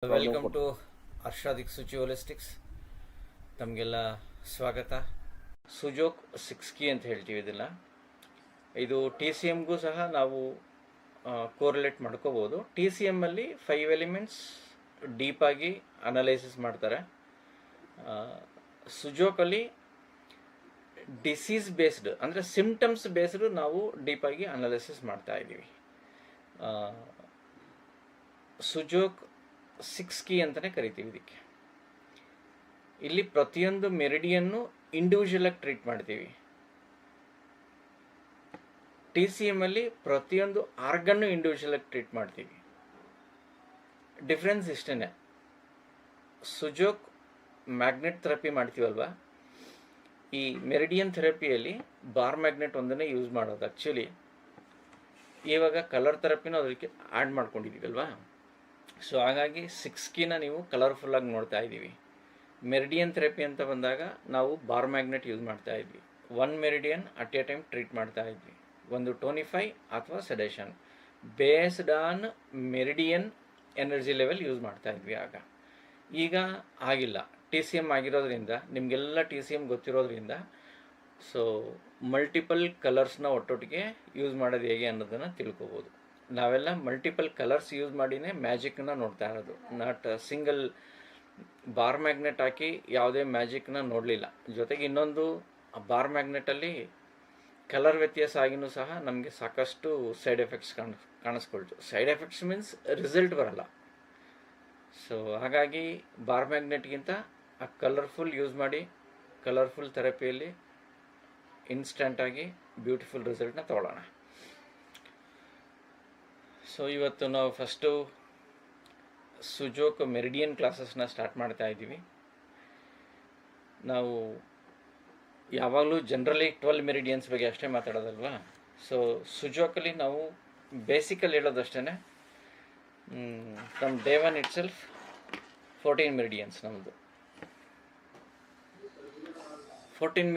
Welcome to ಹರ್ಷಾದಿಕ್ ಸುಚಿ holistics. ತಮಗೆಲ್ಲ ಸ್ವಾಗತ. ಸುಜೋಕ್ 6 ಕೀ ಅಂತ ಹೇಳ್ತೀವಿ. ಇದು ಟಿ ಸಿ ಎಮ್ಗೂ ಸಹ ನಾವು ಕೋರಿಲೇಟ್ ಮಾಡ್ಕೋಬೋದು. ಟಿ ಸಿ ಎಮ್ಮಲ್ಲಿ 5 ಎಲಿಮೆಂಟ್ಸ್ ಡೀಪಾಗಿ ಅನಲೈಸಿಸ್ ಮಾಡ್ತಾರೆ. ಸುಜೋಕಲ್ಲಿ ಡಿಸೀಸ್ ಬೇಸ್ಡ್ ಅಂದರೆ ಸಿಮ್ಟಮ್ಸ್ ಬೇಸ್ಡ್ ನಾವು ಡೀಪಾಗಿ ಅನಾಲಿಸಿಸ್ ಮಾಡ್ತಾ ಇದ್ದೀವಿ. ಸುಜೋಕ್ 6 ಕೀ ಅಂತಲೇ ಕರಿತೀವಿ ಇದಕ್ಕೆ. ಇಲ್ಲಿ ಪ್ರತಿಯೊಂದು ಮೆರಿಡಿಯನ್ನು ಇಂಡಿವಿಜುವಲ್ ಆಗಿ ಟ್ರೀಟ್ ಮಾಡ್ತೀವಿ. ಟಿ ಸಿ ಎಮ್ಮಲ್ಲಿ ಪ್ರತಿಯೊಂದು ಆರ್ಗನ್ನು ಇಂಡಿವಿಜುವಲ್ ಆಗಿ ಟ್ರೀಟ್ ಮಾಡ್ತೀವಿ. ಡಿಫ್ರೆನ್ಸ್ ಇಷ್ಟೇ. ಸುಜೋಕ್ ಮ್ಯಾಗ್ನೆಟ್ ಥೆರಪಿ ಮಾಡ್ತೀವಲ್ವ, ಈ ಮೆರಿಡಿಯನ್ ಥೆರಪಿಯಲ್ಲಿ ಬಾರ್ ಮ್ಯಾಗ್ನೆಟ್ ಒಂದನ್ನೇ ಯೂಸ್ ಮಾಡೋದು. ಆ್ಯಕ್ಚುಲಿ ಇವಾಗ ಕಲರ್ ಥೆರಪಿನೂ ಅದಕ್ಕೆ ಆ್ಯಡ್ ಮಾಡ್ಕೊಂಡಿದ್ದೀವಲ್ವಾ. ಸೊ ಹಾಗಾಗಿ 6 ಕೀನ ನೀವು ಕಲರ್ಫುಲ್ಲಾಗಿ ನೋಡ್ತಾ ಇದ್ದೀವಿ. ಮೆರಿಡಿಯನ್ ಥೆರಪಿ ಅಂತ ಬಂದಾಗ ನಾವು ಬಾರ್ ಮ್ಯಾಗ್ನೆಟ್ ಯೂಸ್ ಮಾಡ್ತಾ ಇದ್ವಿ. 1 meridian at A time treat ಮಾಡ್ತಾ ಇದ್ವಿ. ಒಂದು ಟೋನಿಫೈ ಅಥವಾ sedation based on meridian energy level use ಮಾಡ್ತಾ ಇದ್ವಿ ಆಗ. ಈಗ ಆಗಿಲ್ಲ. ಟಿ ಸಿ ಎಮ್ ಆಗಿರೋದ್ರಿಂದ, ನಿಮಗೆಲ್ಲ ಟಿ ಸಿ ಎಮ್ ಗೊತ್ತಿರೋದ್ರಿಂದ, ಸೊ ಮಲ್ಟಿಪಲ್ ಕಲರ್ಸ್ನ ಒಟ್ಟೊಟ್ಟಿಗೆ ಯೂಸ್ ಮಾಡೋದು ಹೇಗೆ ಅನ್ನೋದನ್ನು ತಿಳ್ಕೊಬೋದು. ನಾವೆಲ್ಲ ಮಲ್ಟಿಪಲ್ ಕಲರ್ಸ್ ಯೂಸ್ ಮಾಡಿನೇ ಮ್ಯಾಜಿಕ್ನ ನೋಡ್ತಾ ಇರೋದು. ನಾಟ್ ಸಿಂಗಲ್ ಬಾರ್ ಮ್ಯಾಗ್ನೆಟ್ ಹಾಕಿ ಯಾವುದೇ ಮ್ಯಾಜಿಕ್ನ ನೋಡಲಿಲ್ಲ. ಜೊತೆಗೆ ಇನ್ನೊಂದು, ಬಾರ್ ಮ್ಯಾಗ್ನೆಟಲ್ಲಿ ಕಲರ್ ವ್ಯತ್ಯಾಸ ಆಗಿನೂ ಸಹ ನಮಗೆ ಸಾಕಷ್ಟು ಸೈಡ್ ಎಫೆಕ್ಟ್ಸ್ ಕಾಣಿಸ್ಕೊಳ್ತು. ಸೈಡ್ ಎಫೆಕ್ಟ್ಸ್ ಮೀನ್ಸ್ ರಿಸಲ್ಟ್ ಬರಲ್ಲ. ಸೊ ಹಾಗಾಗಿ ಬಾರ್ ಮ್ಯಾಗ್ನೆಟ್ಗಿಂತ ಆ ಕಲರ್ಫುಲ್ ಯೂಸ್ ಮಾಡಿ, ಕಲರ್ಫುಲ್ ಥೆರಪಿಯಲ್ಲಿ ಇನ್ಸ್ಟೆಂಟಾಗಿ ಬ್ಯೂಟಿಫುಲ್ ರಿಸಲ್ಟ್ನ ತಗೊಳ್ಳೋಣ. ಸೊ ಇವತ್ತು ನಾವು ಫಸ್ಟು ಸುಜೋಕ್ ಮೆರಿಡಿಯನ್ ಕ್ಲಾಸಸ್ನ ಸ್ಟಾರ್ಟ್ ಮಾಡ್ತಾ ಇದ್ದೀವಿ. ನಾವು ಯಾವಾಗಲೂ ಜನರಲಿ 12 ಮೆರಿಡಿಯನ್ಸ್ ಬಗ್ಗೆ ಅಷ್ಟೇ ಮಾತಾಡೋದಲ್ವಾ. ಸೊ ಸುಜೋಕಲ್ಲಿ ನಾವು ಬೇಸಿಕಲ್ಲಿ ಹೇಳೋದಷ್ಟೇ. From day 1 itself 14 meridians ನಮ್ಮದು. 14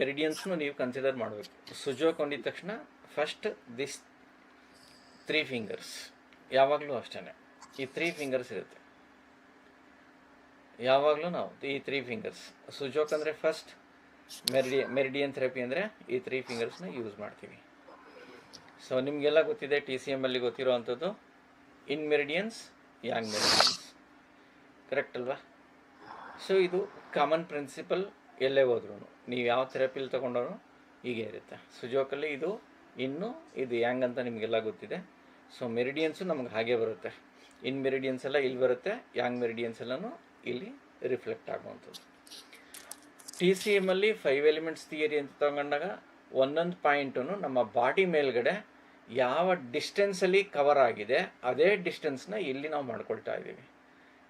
ಮೆರಿಡಿಯನ್ಸ್ನು ನೀವು ಕನ್ಸಿಡರ್ ಮಾಡಬೇಕು. ಸುಜೋಕ್ ಅಂದಿದ ತಕ್ಷಣ ಫಸ್ಟ್ ದಿಸ್ 3 ಫಿಂಗರ್ಸ್, ಯಾವಾಗಲೂ ಅಷ್ಟೇ ಈ 3 ಫಿಂಗರ್ಸ್ ಇರುತ್ತೆ. ಯಾವಾಗಲೂ ನಾವು ಈ 3 ಫಿಂಗರ್ಸ್, ಸುಜೋಕ್ ಅಂದರೆ ಫಸ್ಟ್, ಮೆರಿಡಿಯನ್ ಥೆರಪಿ ಅಂದರೆ ಈ 3 ಫಿಂಗರ್ಸ್ನ ಯೂಸ್ ಮಾಡ್ತೀವಿ. ಸೊ ನಿಮಗೆಲ್ಲ ಗೊತ್ತಿದೆ, ಟಿ ಸಿ ಎಮ್ಮಲ್ಲಿ ಗೊತ್ತಿರೋ ಅಂಥದ್ದು ಇನ್ ಮೆರಿಡಿಯನ್ಸ್, ಯಾಂಗ್ ಮೆರಿಡಿಯನ್ಸ್, ಕರೆಕ್ಟ್ ಅಲ್ವಾ? ಸೊ ಇದು ಕಾಮನ್ ಪ್ರಿನ್ಸಿಪಲ್. ಎಲ್ಲೇ ಹೋದ್ರೂ ನೀವು ಯಾವ ಥೆರಪಿಲಿ ತೊಗೊಂಡ್ರೂ ಹೀಗೆ ಇರುತ್ತೆ. ಸುಜೋಕಲ್ಲಿ ಇದು ಇನ್ನು, ಇದು ಯಾಂಗ್ ಅಂತ ನಿಮಗೆಲ್ಲ ಗೊತ್ತಿದೆ. ಸೊ ಮೆರಿಡಿಯನ್ಸು ನಮ್ಗೆ ಹಾಗೆ ಬರುತ್ತೆ. ಇನ್ ಮೆರಿಡಿಯನ್ಸ್ ಎಲ್ಲ ಇಲ್ಲಿ ಬರುತ್ತೆ, ಯಾಂಗ್ ಮೆರಿಡಿಯನ್ಸ್ ಎಲ್ಲನೂ ಇಲ್ಲಿ ರಿಫ್ಲೆಕ್ಟ್ ಆಗುವಂಥದ್ದು. ಟಿ ಸಿ ಎಮ್ಮಲ್ಲಿ 5 ಎಲಿಮೆಂಟ್ಸ್ ಥಿಯರಿ ಅಂತ ತಗೊಂಡಾಗ ಒಂದೊಂದು ಪಾಯಿಂಟು ನಮ್ಮ ಬಾಡಿ ಮೇಲ್ಗಡೆ ಯಾವ ಡಿಸ್ಟೆನ್ಸಲ್ಲಿ ಕವರ್ ಆಗಿದೆ ಅದೇ ಡಿಸ್ಟೆನ್ಸ್ನ ಇಲ್ಲಿ ನಾವು ಮಾಡ್ಕೊಳ್ತಾ ಇದ್ದೀವಿ.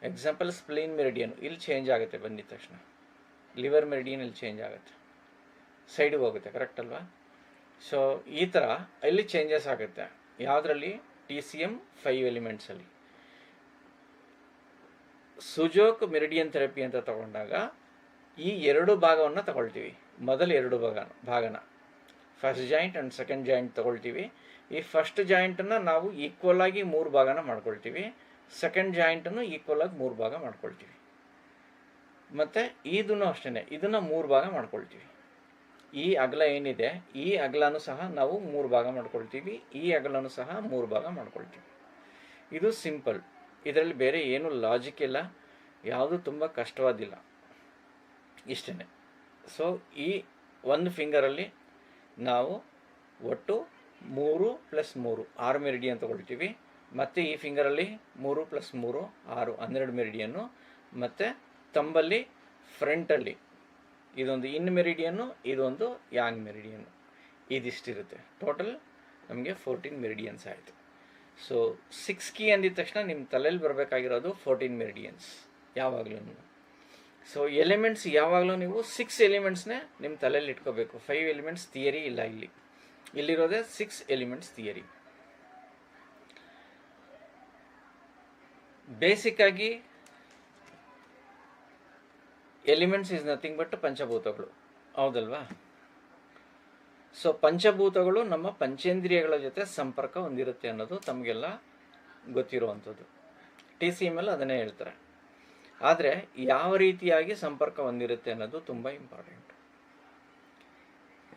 ಎಕ್ಸಾಂಪಲ್, ಸ್ಪ್ಲೀನ್ ಮೆರಿಡಿಯನ್ ಇಲ್ಲಿ ಚೇಂಜ್ ಆಗುತ್ತೆ ಬಂದಿದ ತಕ್ಷಣ. ಲಿವರ್ ಮೆರಿಡಿಯನ್ ಇಲ್ಲಿ ಚೇಂಜ್ ಆಗುತ್ತೆ, ಸೈಡಿಗೆ ಹೋಗುತ್ತೆ, ಕರೆಕ್ಟ್ ಅಲ್ವಾ? ಸೊ ಈ ಥರ ಇಲ್ಲಿ ಚೇಂಜಸ್ ಆಗುತ್ತೆ. ಯಾವುದರಲ್ಲಿ? ಟಿ ಸಿ ಎಮ್ 5 ಎಲಿಮೆಂಟ್ಸಲ್ಲಿ. ಸುಜೋಕ್ ಮೆರಿಡಿಯನ್ ಥೆರಪಿ ಅಂತ ತಗೊಂಡಾಗ ಈ 2 ಭಾಗವನ್ನು ತಗೊಳ್ತೀವಿ. ಮೊದಲು 2 ಭಾಗನ first joint and second joint ತಗೊಳ್ತೀವಿ. ಈ ಫಸ್ಟ್ ಜಾಯಿಂಟನ್ನು ನಾವು ಈಕ್ವಲ್ ಆಗಿ 3 ಭಾಗನ ಮಾಡ್ಕೊಳ್ತೀವಿ. ಸೆಕೆಂಡ್ ಜಾಯಿಂಟನ್ನು ಈಕ್ವಲ್ ಆಗಿ 3 ಭಾಗ ಮಾಡ್ಕೊಳ್ತೀವಿ. ಮತ್ತು ಇದನ್ನು ಅಷ್ಟೇ, ಇದನ್ನು 3 ಭಾಗ ಮಾಡ್ಕೊಳ್ತೀವಿ. ಈ ಅಗಲ ಏನಿದೆ, ಈ ಅಗಲನೂ ಸಹ ನಾವು 3 ಭಾಗ ಮಾಡ್ಕೊಳ್ತೀವಿ. ಈ ಅಗಲನೂ ಸಹ 3 ಭಾಗ ಮಾಡ್ಕೊಳ್ತೀವಿ. ಇದು ಸಿಂಪಲ್. ಇದರಲ್ಲಿ ಬೇರೆ ಏನು ಲಾಜಿಕ್ ಇಲ್ಲ, ಯಾವುದು ತುಂಬ ಕಷ್ಟವಾದಿಲ್ಲ, ಇಷ್ಟೇ. ಸೊ ಈ ಒಂದು ಫಿಂಗರಲ್ಲಿ ನಾವು ಒಟ್ಟು 3 + 3 6 ಮೆರಿಡಿಯನ್ ತೊಗೊಳ್ತೀವಿ. ಮತ್ತು ಈ ಫಿಂಗರಲ್ಲಿ 3 + 3 6 12 ಮೆರಿಡಿಯನ್ನು. ಮತ್ತು ತಂಬಲ್ಲಿ ಫ್ರಂಟಲ್ಲಿ ಇದೊಂದು ಇನ್ ಮೆರಿಡಿಯನ್ನು, ಇದೊಂದು ಯಾಂಗ್ ಮೆರಿಡಿಯನ್ನು. ಇದಿಷ್ಟಿರುತ್ತೆ. ಟೋಟಲ್ ನಮಗೆ 14 ಮೆರಿಡಿಯನ್ಸ್ ಆಯಿತು. ಸೊ 6 ಕೀ ಅಂದಿದ ತಕ್ಷಣ ನಿಮ್ಮ ತಲೆಯಲ್ಲಿ ಬರಬೇಕಾಗಿರೋದು 14 ಮೆರಿಡಿಯನ್ಸ್ ಯಾವಾಗಲೂ. ಸೊ ಎಲಿಮೆಂಟ್ಸ್ ಯಾವಾಗಲೂ ನೀವು 6 ಎಲಿಮೆಂಟ್ಸ್ನೇ ನಿಮ್ಮ ತಲೆಯಲ್ಲಿ ಇಟ್ಕೋಬೇಕು. 5 ಎಲಿಮೆಂಟ್ಸ್ ಥಿಯರಿ ಇಲ್ಲ ಇಲ್ಲಿರೋದೇ 6 ಎಲಿಮೆಂಟ್ಸ್ ಥಿಯರಿ. ಬೇಸಿಕ್ಕಾಗಿ ಎಲಿಮೆಂಟ್ಸ್ ಈಸ್ ನಥಿಂಗ್ ಬಟ್ ಪಂಚಭೂತಗಳು, ಹೌದಲ್ವಾ? ಸೊ ಪಂಚಭೂತಗಳು ನಮ್ಮ ಪಂಚೇಂದ್ರಿಯಗಳ ಜೊತೆ ಸಂಪರ್ಕ ಹೊಂದಿರುತ್ತೆ ಅನ್ನೋದು ತಮಗೆಲ್ಲ ಗೊತ್ತಿರುವಂಥದ್ದು. TCML ಅದನ್ನೇ ಹೇಳ್ತಾರೆ. ಆದರೆ ಯಾವ ರೀತಿಯಾಗಿ ಸಂಪರ್ಕ ಹೊಂದಿರುತ್ತೆ ಅನ್ನೋದು ತುಂಬ ಇಂಪಾರ್ಟೆಂಟ್.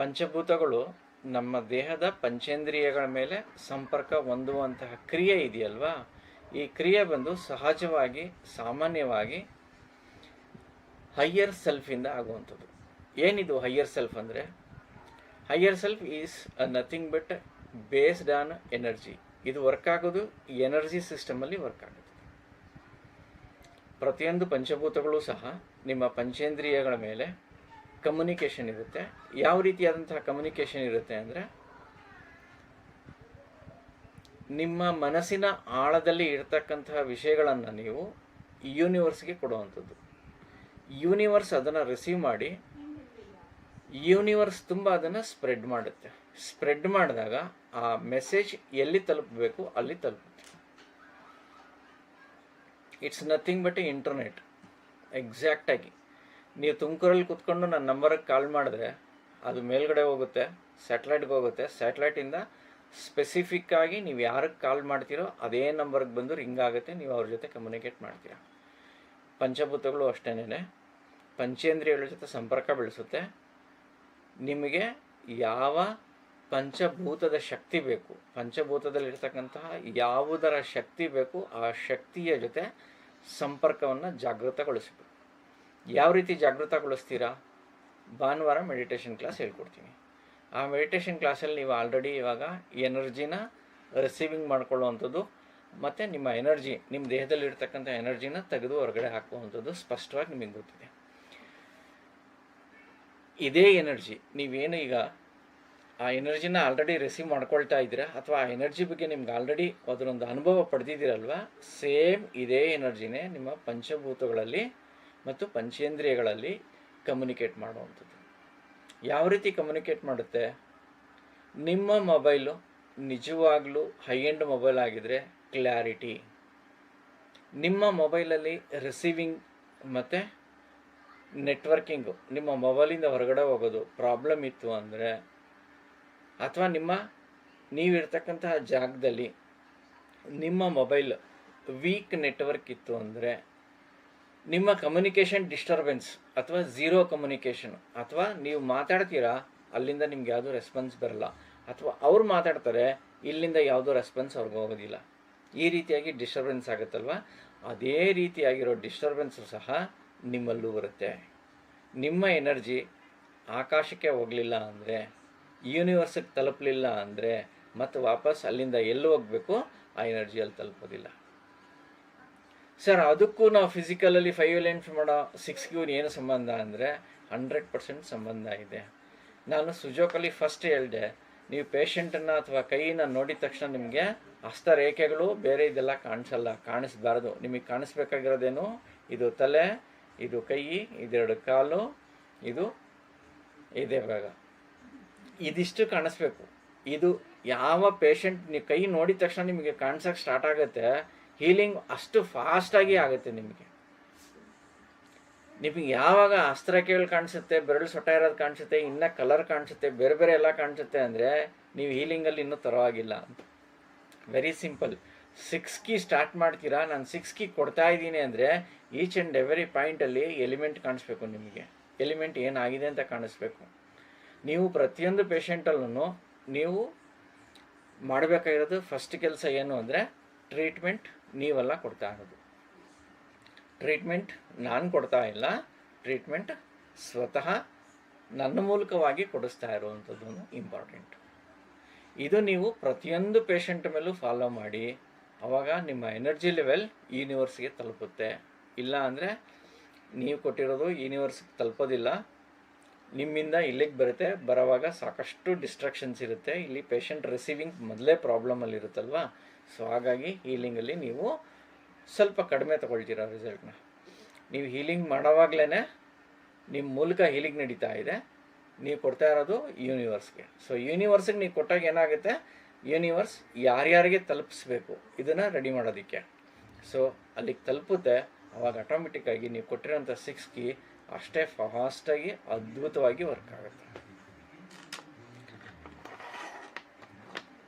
ಪಂಚಭೂತಗಳು ನಮ್ಮ ದೇಹದ ಪಂಚೇಂದ್ರಿಯಗಳ ಮೇಲೆ ಸಂಪರ್ಕ ಹೊಂದುವಂತಹ ಕ್ರಿಯೆ ಇದೆಯಲ್ವಾ, ಈ ಕ್ರಿಯೆ ಬಂದು ಸಹಜವಾಗಿ ಸಾಮಾನ್ಯವಾಗಿ ಹೈಯರ್ ಸೆಲ್ಫಿಂದ ಆಗುವಂಥದ್ದು. ಏನಿದು ಹೈಯರ್ ಸೆಲ್ಫ್ ಅಂದರೆ, higher self is nothing but based on energy. ಇದು ವರ್ಕ್ ಆಗೋದು ಎನರ್ಜಿ ಸಿಸ್ಟಮಲ್ಲಿ ವರ್ಕ್ ಆಗುತ್ತೆ. ಪ್ರತಿಯೊಂದು ಪಂಚಭೂತಗಳು ಸಹ ನಿಮ್ಮ ಪಂಚೇಂದ್ರಿಯಗಳ ಮೇಲೆ ಕಮ್ಯುನಿಕೇಷನ್ ಇರುತ್ತೆ. ಯಾವ ರೀತಿಯಾದಂತಹ ಕಮ್ಯುನಿಕೇಷನ್ ಇರುತ್ತೆ ಅಂದರೆ, ನಿಮ್ಮ ಮನಸ್ಸಿನ ಆಳದಲ್ಲಿ ಇರ್ತಕ್ಕಂತಹ ವಿಷಯಗಳನ್ನು ನೀವು ಯೂನಿವರ್ಸ್ಗೆ ಕೊಡುವಂಥದ್ದು. ಯೂನಿವರ್ಸ್ ಅದನ್ನು ರಿಸೀವ್ ಮಾಡಿ ಯೂನಿವರ್ಸ್ ತುಂಬ ಅದನ್ನು ಸ್ಪ್ರೆಡ್ ಮಾಡುತ್ತೆ. ಸ್ಪ್ರೆಡ್ ಮಾಡಿದಾಗ ಆ ಮೆಸೇಜ್ ಎಲ್ಲಿ ತಲುಪಬೇಕು ಅಲ್ಲಿ ತಲುಪುತ್ತೆ. It's nothing but internet. ಎಕ್ಸಾಕ್ಟಾಗಿ ನೀವು ತುಮಕೂರಲ್ಲಿ ಕೂತ್ಕೊಂಡು ನನ್ನ ನಂಬರ್ಗೆ ಕಾಲ್ ಮಾಡಿದ್ರೆ ಅದು ಮೇಲ್ಗಡೆ ಹೋಗುತ್ತೆ, ಸ್ಯಾಟಲೈಟ್ಗೆ ಹೋಗುತ್ತೆ. ಸ್ಯಾಟಲೈಟಿಂದ ಸ್ಪೆಸಿಫಿಕ್ಕಾಗಿ ನೀವು ಯಾರಿಗೆ ಕಾಲ್ ಮಾಡ್ತೀರೋ ಅದೇ ನಂಬರ್ಗೆ ಬಂದು ರಿಂಗ್ ಆಗುತ್ತೆ. ನೀವು ಅವ್ರ ಜೊತೆ ಕಮ್ಯುನಿಕೇಟ್ ಮಾಡ್ತೀರ. ಪಂಚಭೂತಗಳು ಅಷ್ಟೇನೆ ಪಂಚೇಂದ್ರಿಯಗಳ ಜೊತೆ ಸಂಪರ್ಕ ಬೆಳೆಸುತ್ತೆ. ನಿಮಗೆ ಯಾವ ಪಂಚಭೂತದ ಶಕ್ತಿ ಬೇಕು, ಪಂಚಭೂತದಲ್ಲಿರ್ತಕ್ಕಂತಹ ಯಾವುದರ ಶಕ್ತಿ ಬೇಕು, ಆ ಶಕ್ತಿಯ ಜೊತೆ ಸಂಪರ್ಕವನ್ನು ಜಾಗೃತಗೊಳಿಸಬೇಕು. ಯಾವ ರೀತಿ ಜಾಗೃತಗೊಳಿಸ್ತೀರಾ? ಭಾನುವಾರ ಮೆಡಿಟೇಷನ್ ಕ್ಲಾಸ್ ಹೇಳ್ಕೊಡ್ತೀನಿ. ಆ ಮೆಡಿಟೇಷನ್ ಕ್ಲಾಸಲ್ಲಿ ನೀವು ಆಲ್ರೆಡಿ ಇವಾಗ ಎನರ್ಜಿನ ರಿಸೀವಿಂಗ್ ಮಾಡ್ಕೊಳ್ಳುವಂಥದ್ದು ಮತ್ತು ನಿಮ್ಮ ಎನರ್ಜಿ, ನಿಮ್ಮ ದೇಹದಲ್ಲಿರ್ತಕ್ಕಂಥ ಎನರ್ಜಿನ ತೆಗೆದು ಹೊರಗಡೆ ಹಾಕುವಂಥದ್ದು ಸ್ಪಷ್ಟವಾಗಿ ನಿಮಗೆ ಗೊತ್ತಿದೆ. ಇದೇ ಎನರ್ಜಿ ನೀವೇನು ಈಗ ಆ ಎನರ್ಜಿನ ಆಲ್ರೆಡಿ ರಿಸೀವ್ ಮಾಡ್ಕೊಳ್ತಾ ಇದ್ದೀರಾ, ಅಥವಾ ಆ ಎನರ್ಜಿ ಬಗ್ಗೆ ನಿಮ್ಗೆ ಆಲ್ರೆಡಿ ಅದರೊಂದು ಅನುಭವ ಪಡೆದಿದ್ದೀರಲ್ವ, ಸೇಮ್ ಇದೇ ಎನರ್ಜಿನೇ ನಿಮ್ಮ ಪಂಚಭೂತಗಳಲ್ಲಿ ಮತ್ತು ಪಂಚೇಂದ್ರಿಯಗಳಲ್ಲಿ ಕಮ್ಯುನಿಕೇಟ್ ಮಾಡುವಂಥದ್ದು. ಯಾವ ರೀತಿ ಕಮ್ಯುನಿಕೇಟ್ ಮಾಡುತ್ತೆ? ನಿಮ್ಮ ಮೊಬೈಲು ನಿಜವಾಗ್ಲೂ ಹೈ ಎಂಡ್ ಮೊಬೈಲ್ ಆಗಿದ್ರೆ ಕ್ಲಾರಿಟಿ, ನಿಮ್ಮ ಮೊಬೈಲಲ್ಲಿ ರಿಸೀವಿಂಗ್ ಮತ್ತು ನೆಟ್ವರ್ಕಿಂಗು ನಿಮ್ಮ ಮೊಬೈಲಿಂದ ಹೊರಗಡೆ ಹೋಗೋದು ಪ್ರಾಬ್ಲಮ್ ಇತ್ತು ಅಂದರೆ, ಅಥವಾ ನೀವಿರ್ತಕ್ಕಂತಹ ಜಾಗದಲ್ಲಿ ನಿಮ್ಮ ಮೊಬೈಲ್ ವೀಕ್ ನೆಟ್ವರ್ಕ್ ಇತ್ತು ಅಂದರೆ, ನಿಮ್ಮ ಕಮ್ಯುನಿಕೇಷನ್ ಡಿಸ್ಟರ್ಬೆನ್ಸ್ ಅಥವಾ ಝೀರೋ ಕಮ್ಯುನಿಕೇಷನ್, ಅಥವಾ ನೀವು ಮಾತಾಡ್ತೀರಾ ಅಲ್ಲಿಂದ ನಿಮ್ಗೆ ಯಾವುದೂ ರೆಸ್ಪಾನ್ಸ್ ಬರಲ್ಲ, ಅಥವಾ ಅವ್ರು ಮಾತಾಡ್ತಾರೆ ಇಲ್ಲಿಂದ ಯಾವುದೋ ರೆಸ್ಪಾನ್ಸ್ ಅವ್ರಿಗೆ ಹೋಗೋದಿಲ್ಲ, ಈ ರೀತಿಯಾಗಿ ಡಿಸ್ಟರ್ಬೆನ್ಸ್ ಆಗುತ್ತಲ್ವ. ಅದೇ ರೀತಿಯಾಗಿರೋ ಡಿಸ್ಟರ್ಬೆನ್ಸು ಸಹ ನಿಮ್ಮಲ್ಲೂ ಬರುತ್ತೆ. ನಿಮ್ಮ ಎನರ್ಜಿ ಆಕಾಶಕ್ಕೆ ಹೋಗಲಿಲ್ಲ ಅಂದರೆ, ಯೂನಿವರ್ಸಿಗೆ ತಲುಪಲಿಲ್ಲ ಅಂದರೆ, ಮತ್ತು ವಾಪಸ್ ಅಲ್ಲಿಂದ ಎಲ್ಲಿ ಹೋಗಬೇಕು ಆ ಎನರ್ಜಿಯಲ್ಲಿ ತಲುಪೋದಿಲ್ಲ. ಸರ್ ಅದಕ್ಕೂ ನಾವು ಫಿಸಿಕಲಲ್ಲಿ 5 ಎಲಿಮೆಂಟ್ಸ್ ಮಾಡೋ 6ಗೂ ಏನು ಸಂಬಂಧ ಅಂದರೆ 100% ಸಂಬಂಧ ಇದೆ. ನಾನು ಸುಜೋಕಲ್ಲಿ ಫಸ್ಟ್ ಹೇಳಿದೆ, ನೀವು ಪೇಷಂಟನ್ನು ಅಥವಾ ಕೈನ ನೋಡಿದ ತಕ್ಷಣ ನಿಮಗೆ ಹಸ್ತರೇಖೆಗಳು ಬೇರೆ ಇದೆಲ್ಲ ಕಾಣಿಸ್ಬಾರ್ದು. ನಿಮಗೆ ಕಾಣಿಸ್ಬೇಕಾಗಿರೋದೇನು? ಇದು ತಲೆ, ಇದು ಕೈ, ಇದೆರಡು ಕಾಲು, ಇದು ಇದೇ ಭಾಗ, ಇದಿಷ್ಟು ಕಾಣಿಸ್ಬೇಕು. ಇದು ಯಾವ ಪೇಷಂಟ್ ನೀವು ಕೈ ನೋಡಿದ ತಕ್ಷಣ ನಿಮಗೆ ಕಾಣಿಸೋಕ್ಕೆ ಸ್ಟಾರ್ಟ್ ಆಗುತ್ತೆ, ಹೀಲಿಂಗ್ ಅಷ್ಟು ಫಾಸ್ಟಾಗಿ ಆಗುತ್ತೆ. ನಿಮಗೆ ಯಾವಾಗ ಹಸ್ತರೇಖೆಗಳು ಕಾಣಿಸುತ್ತೆ, ಬೆರಳು ಸೊಟ್ಟ ಇರೋದು ಕಾಣಿಸುತ್ತೆ, ಇನ್ನೂ ಕಲರ್ ಕಾಣಿಸುತ್ತೆ, ಬೇರೆ ಬೇರೆ ಎಲ್ಲ ಕಾಣಿಸುತ್ತೆ ಅಂದರೆ ನೀವು ಹೀಲಿಂಗಲ್ಲಿ ಇನ್ನೂ ತರವಾಗಿಲ್ಲ. Very simple. 6 ಕೀ ಸ್ಟಾರ್ಟ್ ಮಾಡ್ತೀರಾ, ನಾನು 6 ಕೀ ಕೊಡ್ತಾ ಇದ್ದೀನಿ ಅಂದರೆ ಈಚ್ ಆ್ಯಂಡ್ ಎವರಿ ಪಾಯಿಂಟಲ್ಲಿ ಎಲಿಮೆಂಟ್ ಕಾಣಿಸ್ಬೇಕು. ನಿಮಗೆ ಎಲಿಮೆಂಟ್ ಏನಾಗಿದೆ ಅಂತ ಕಾಣಿಸ್ಬೇಕು. ನೀವು ಪ್ರತಿಯೊಂದು ಪೇಷಂಟಲ್ಲೂ ನೀವು ಮಾಡಬೇಕಾಗಿರೋದು ಫಸ್ಟ್ ಕೆಲಸ ಏನು ಅಂದರೆ, ಟ್ರೀಟ್ಮೆಂಟ್ ನೀವೆಲ್ಲ ಕೊಡ್ತಾ ಇರೋದು. ಟ್ರೀಟ್ಮೆಂಟ್ ನಾನು ಕೊಡ್ತಾ ಇಲ್ಲ, ಟ್ರೀಟ್ಮೆಂಟ್ ಸ್ವತಃ ನನ್ನ ಮೂಲಕವಾಗಿ ಕೊಡಿಸ್ತಾ ಇರುವಂಥದ್ದು ಇಂಪಾರ್ಟೆಂಟ್. ಇದು ನೀವು ಪ್ರತಿಯೊಂದು ಪೇಷಂಟ್ ಮೇಲೂ ಫಾಲೋ ಮಾಡಿ, ಆವಾಗ ನಿಮ್ಮ ಎನರ್ಜಿ ಲೆವೆಲ್ ಯೂನಿವರ್ಸ್ಗೆ ತಲುಪುತ್ತೆ. ಇಲ್ಲ ಅಂದರೆ ನೀವು ಕೊಟ್ಟಿರೋದು ಯೂನಿವರ್ಸ್ಗೆ ತಲುಪೋದಿಲ್ಲ, ನಿಮ್ಮಿಂದ ಇಲ್ಲಿಗೆ ಬರುತ್ತೆ. ಬರೋವಾಗ ಸಾಕಷ್ಟು ಡಿಸ್ಟ್ರಾಕ್ಷನ್ಸ್ ಇರುತ್ತೆ. ಇಲ್ಲಿ ಪೇಷಂಟ್ ರಿಸೀವಿಂಗ್ ಮೊದಲೇ ಪ್ರಾಬ್ಲಮಲ್ಲಿರುತ್ತಲ್ವ, ಸೊ ಹಾಗಾಗಿ ಹೀಲಿಂಗಲ್ಲಿ ನೀವು ಸ್ವಲ್ಪ ಕಡಿಮೆ ತೊಗೊಳ್ತೀರ ರಿಸಲ್ಟ್ನ. ನೀವು ಹೀಲಿಂಗ್ ಮಾಡೋವಾಗಲೇ ನಿಮ್ಮ ಮೂಲಕ ಹೀಲಿಂಗ್ ನಡೀತಾ ಇದೆ, ನೀವು ಕೊಡ್ತಾ ಇರೋದು ಯೂನಿವರ್ಸ್ಗೆ. ಸೊ ಯೂನಿವರ್ಸಿಗೆ ನೀವು ಕೊಟ್ಟಾಗ ಏನಾಗುತ್ತೆ, ಯೂನಿವರ್ಸ್ ಯಾರ್ಯಾರಿಗೆ ತಲುಪಿಸ್ಬೇಕು ಇದನ್ನು ರೆಡಿ ಮಾಡೋದಕ್ಕೆ, ಸೊ ಅಲ್ಲಿಗೆ ತಲುಪುತ್ತೆ. ಅವಾಗ ಆಟೋಮೆಟಿಕ್ಕಾಗಿ ನೀವು ಕೊಟ್ಟಿರೋಂಥ 6 ಕೀ ಅಷ್ಟೇ ಫಾಸ್ಟಾಗಿ ಅದ್ಭುತವಾಗಿ ವರ್ಕ್ ಆಗುತ್ತೆ.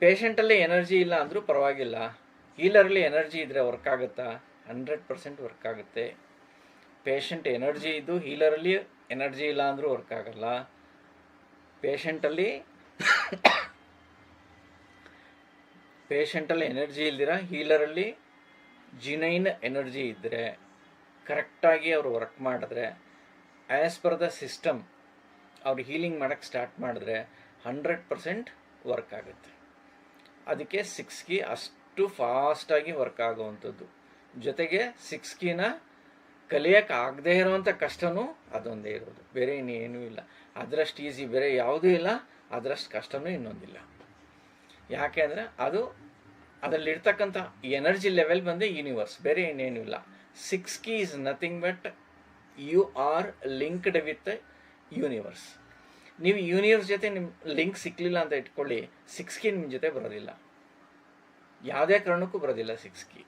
ಪೇಷಂಟಲ್ಲಿ ಎನರ್ಜಿ ಇಲ್ಲ ಅಂದರೂ ಪರವಾಗಿಲ್ಲ, ಹೀಲರಲ್ಲಿ ಎನರ್ಜಿ ಇದ್ದರೆ ವರ್ಕ್ ಆಗುತ್ತಾ? 100% ವರ್ಕ್ ಆಗುತ್ತೆ. ಪೇಷಂಟ್ ಎನರ್ಜಿ ಇದ್ದು ಹೀಲರಲ್ಲಿ ಎನರ್ಜಿ ಇಲ್ಲ ಅಂದರೂ ವರ್ಕ್ ಆಗಲ್ಲ. ಪೇಷಂಟಲ್ಲಿ ಎನರ್ಜಿ ಇಲ್ದಿರ ಹೀಲರಲ್ಲಿ ಜಿನೈನ್ ಎನರ್ಜಿ ಇದ್ದರೆ ಕರೆಕ್ಟಾಗಿ ಅವರು ವರ್ಕ್ ಮಾಡಿದ್ರೆ, ಆ್ಯಸ್ ಪರ್ ದ ಸಿಸ್ಟಮ್ ಅವ್ರು ಹೀಲಿಂಗ್ ಮಾಡೋಕ್ಕೆ ಸ್ಟಾರ್ಟ್ ಮಾಡಿದ್ರೆ 100% ವರ್ಕ್ ಆಗುತ್ತೆ. ಅದಕ್ಕೆ 6 ಕೀ ಅಷ್ಟು ಫಾಸ್ಟಾಗಿ ವರ್ಕ್ ಆಗುವಂಥದ್ದು. ಜೊತೆಗೆ 6 ಕೀನ ಕಲಿಯೋಕ್ಕೆ ಆಗದೇ ಇರೋವಂಥ ಕಷ್ಟವೂ ಅದೊಂದೇ ಇರೋದು, ಬೇರೆ ಇನ್ನೇನೂ ಇಲ್ಲ. ಅದರಷ್ಟು ಈಸಿ ಬೇರೆ ಯಾವುದೂ ಇಲ್ಲ, ಅದರಷ್ಟು ಕಷ್ಟವೂ ಇನ್ನೊಂದಿಲ್ಲ. ಯಾಕೆ ಅಂದರೆ ಅದರಲ್ಲಿರ್ತಕ್ಕಂಥ ಎನರ್ಜಿ ಲೆವೆಲ್ ಬಂದೇ ಯೂನಿವರ್ಸ್, ಬೇರೆ ಇನ್ನೇನೂ ಇಲ್ಲ. 6 key is nothing but you are linked with universe. ನೀವು ಯೂನಿವರ್ಸ್ ಜೊತೆ ನಿಮ್ಮ ಲಿಂಕ್ ಸಿಕ್ಕಲಿಲ್ಲ ಅಂತ ಇಟ್ಕೊಳ್ಳಿ, 6 ಕೀ ನಿಮ್ಮ ಜೊತೆ ಬರೋದಿಲ್ಲ, ಯಾವುದೇ ಕಾರಣಕ್ಕೂ ಬರೋದಿಲ್ಲ 6 key.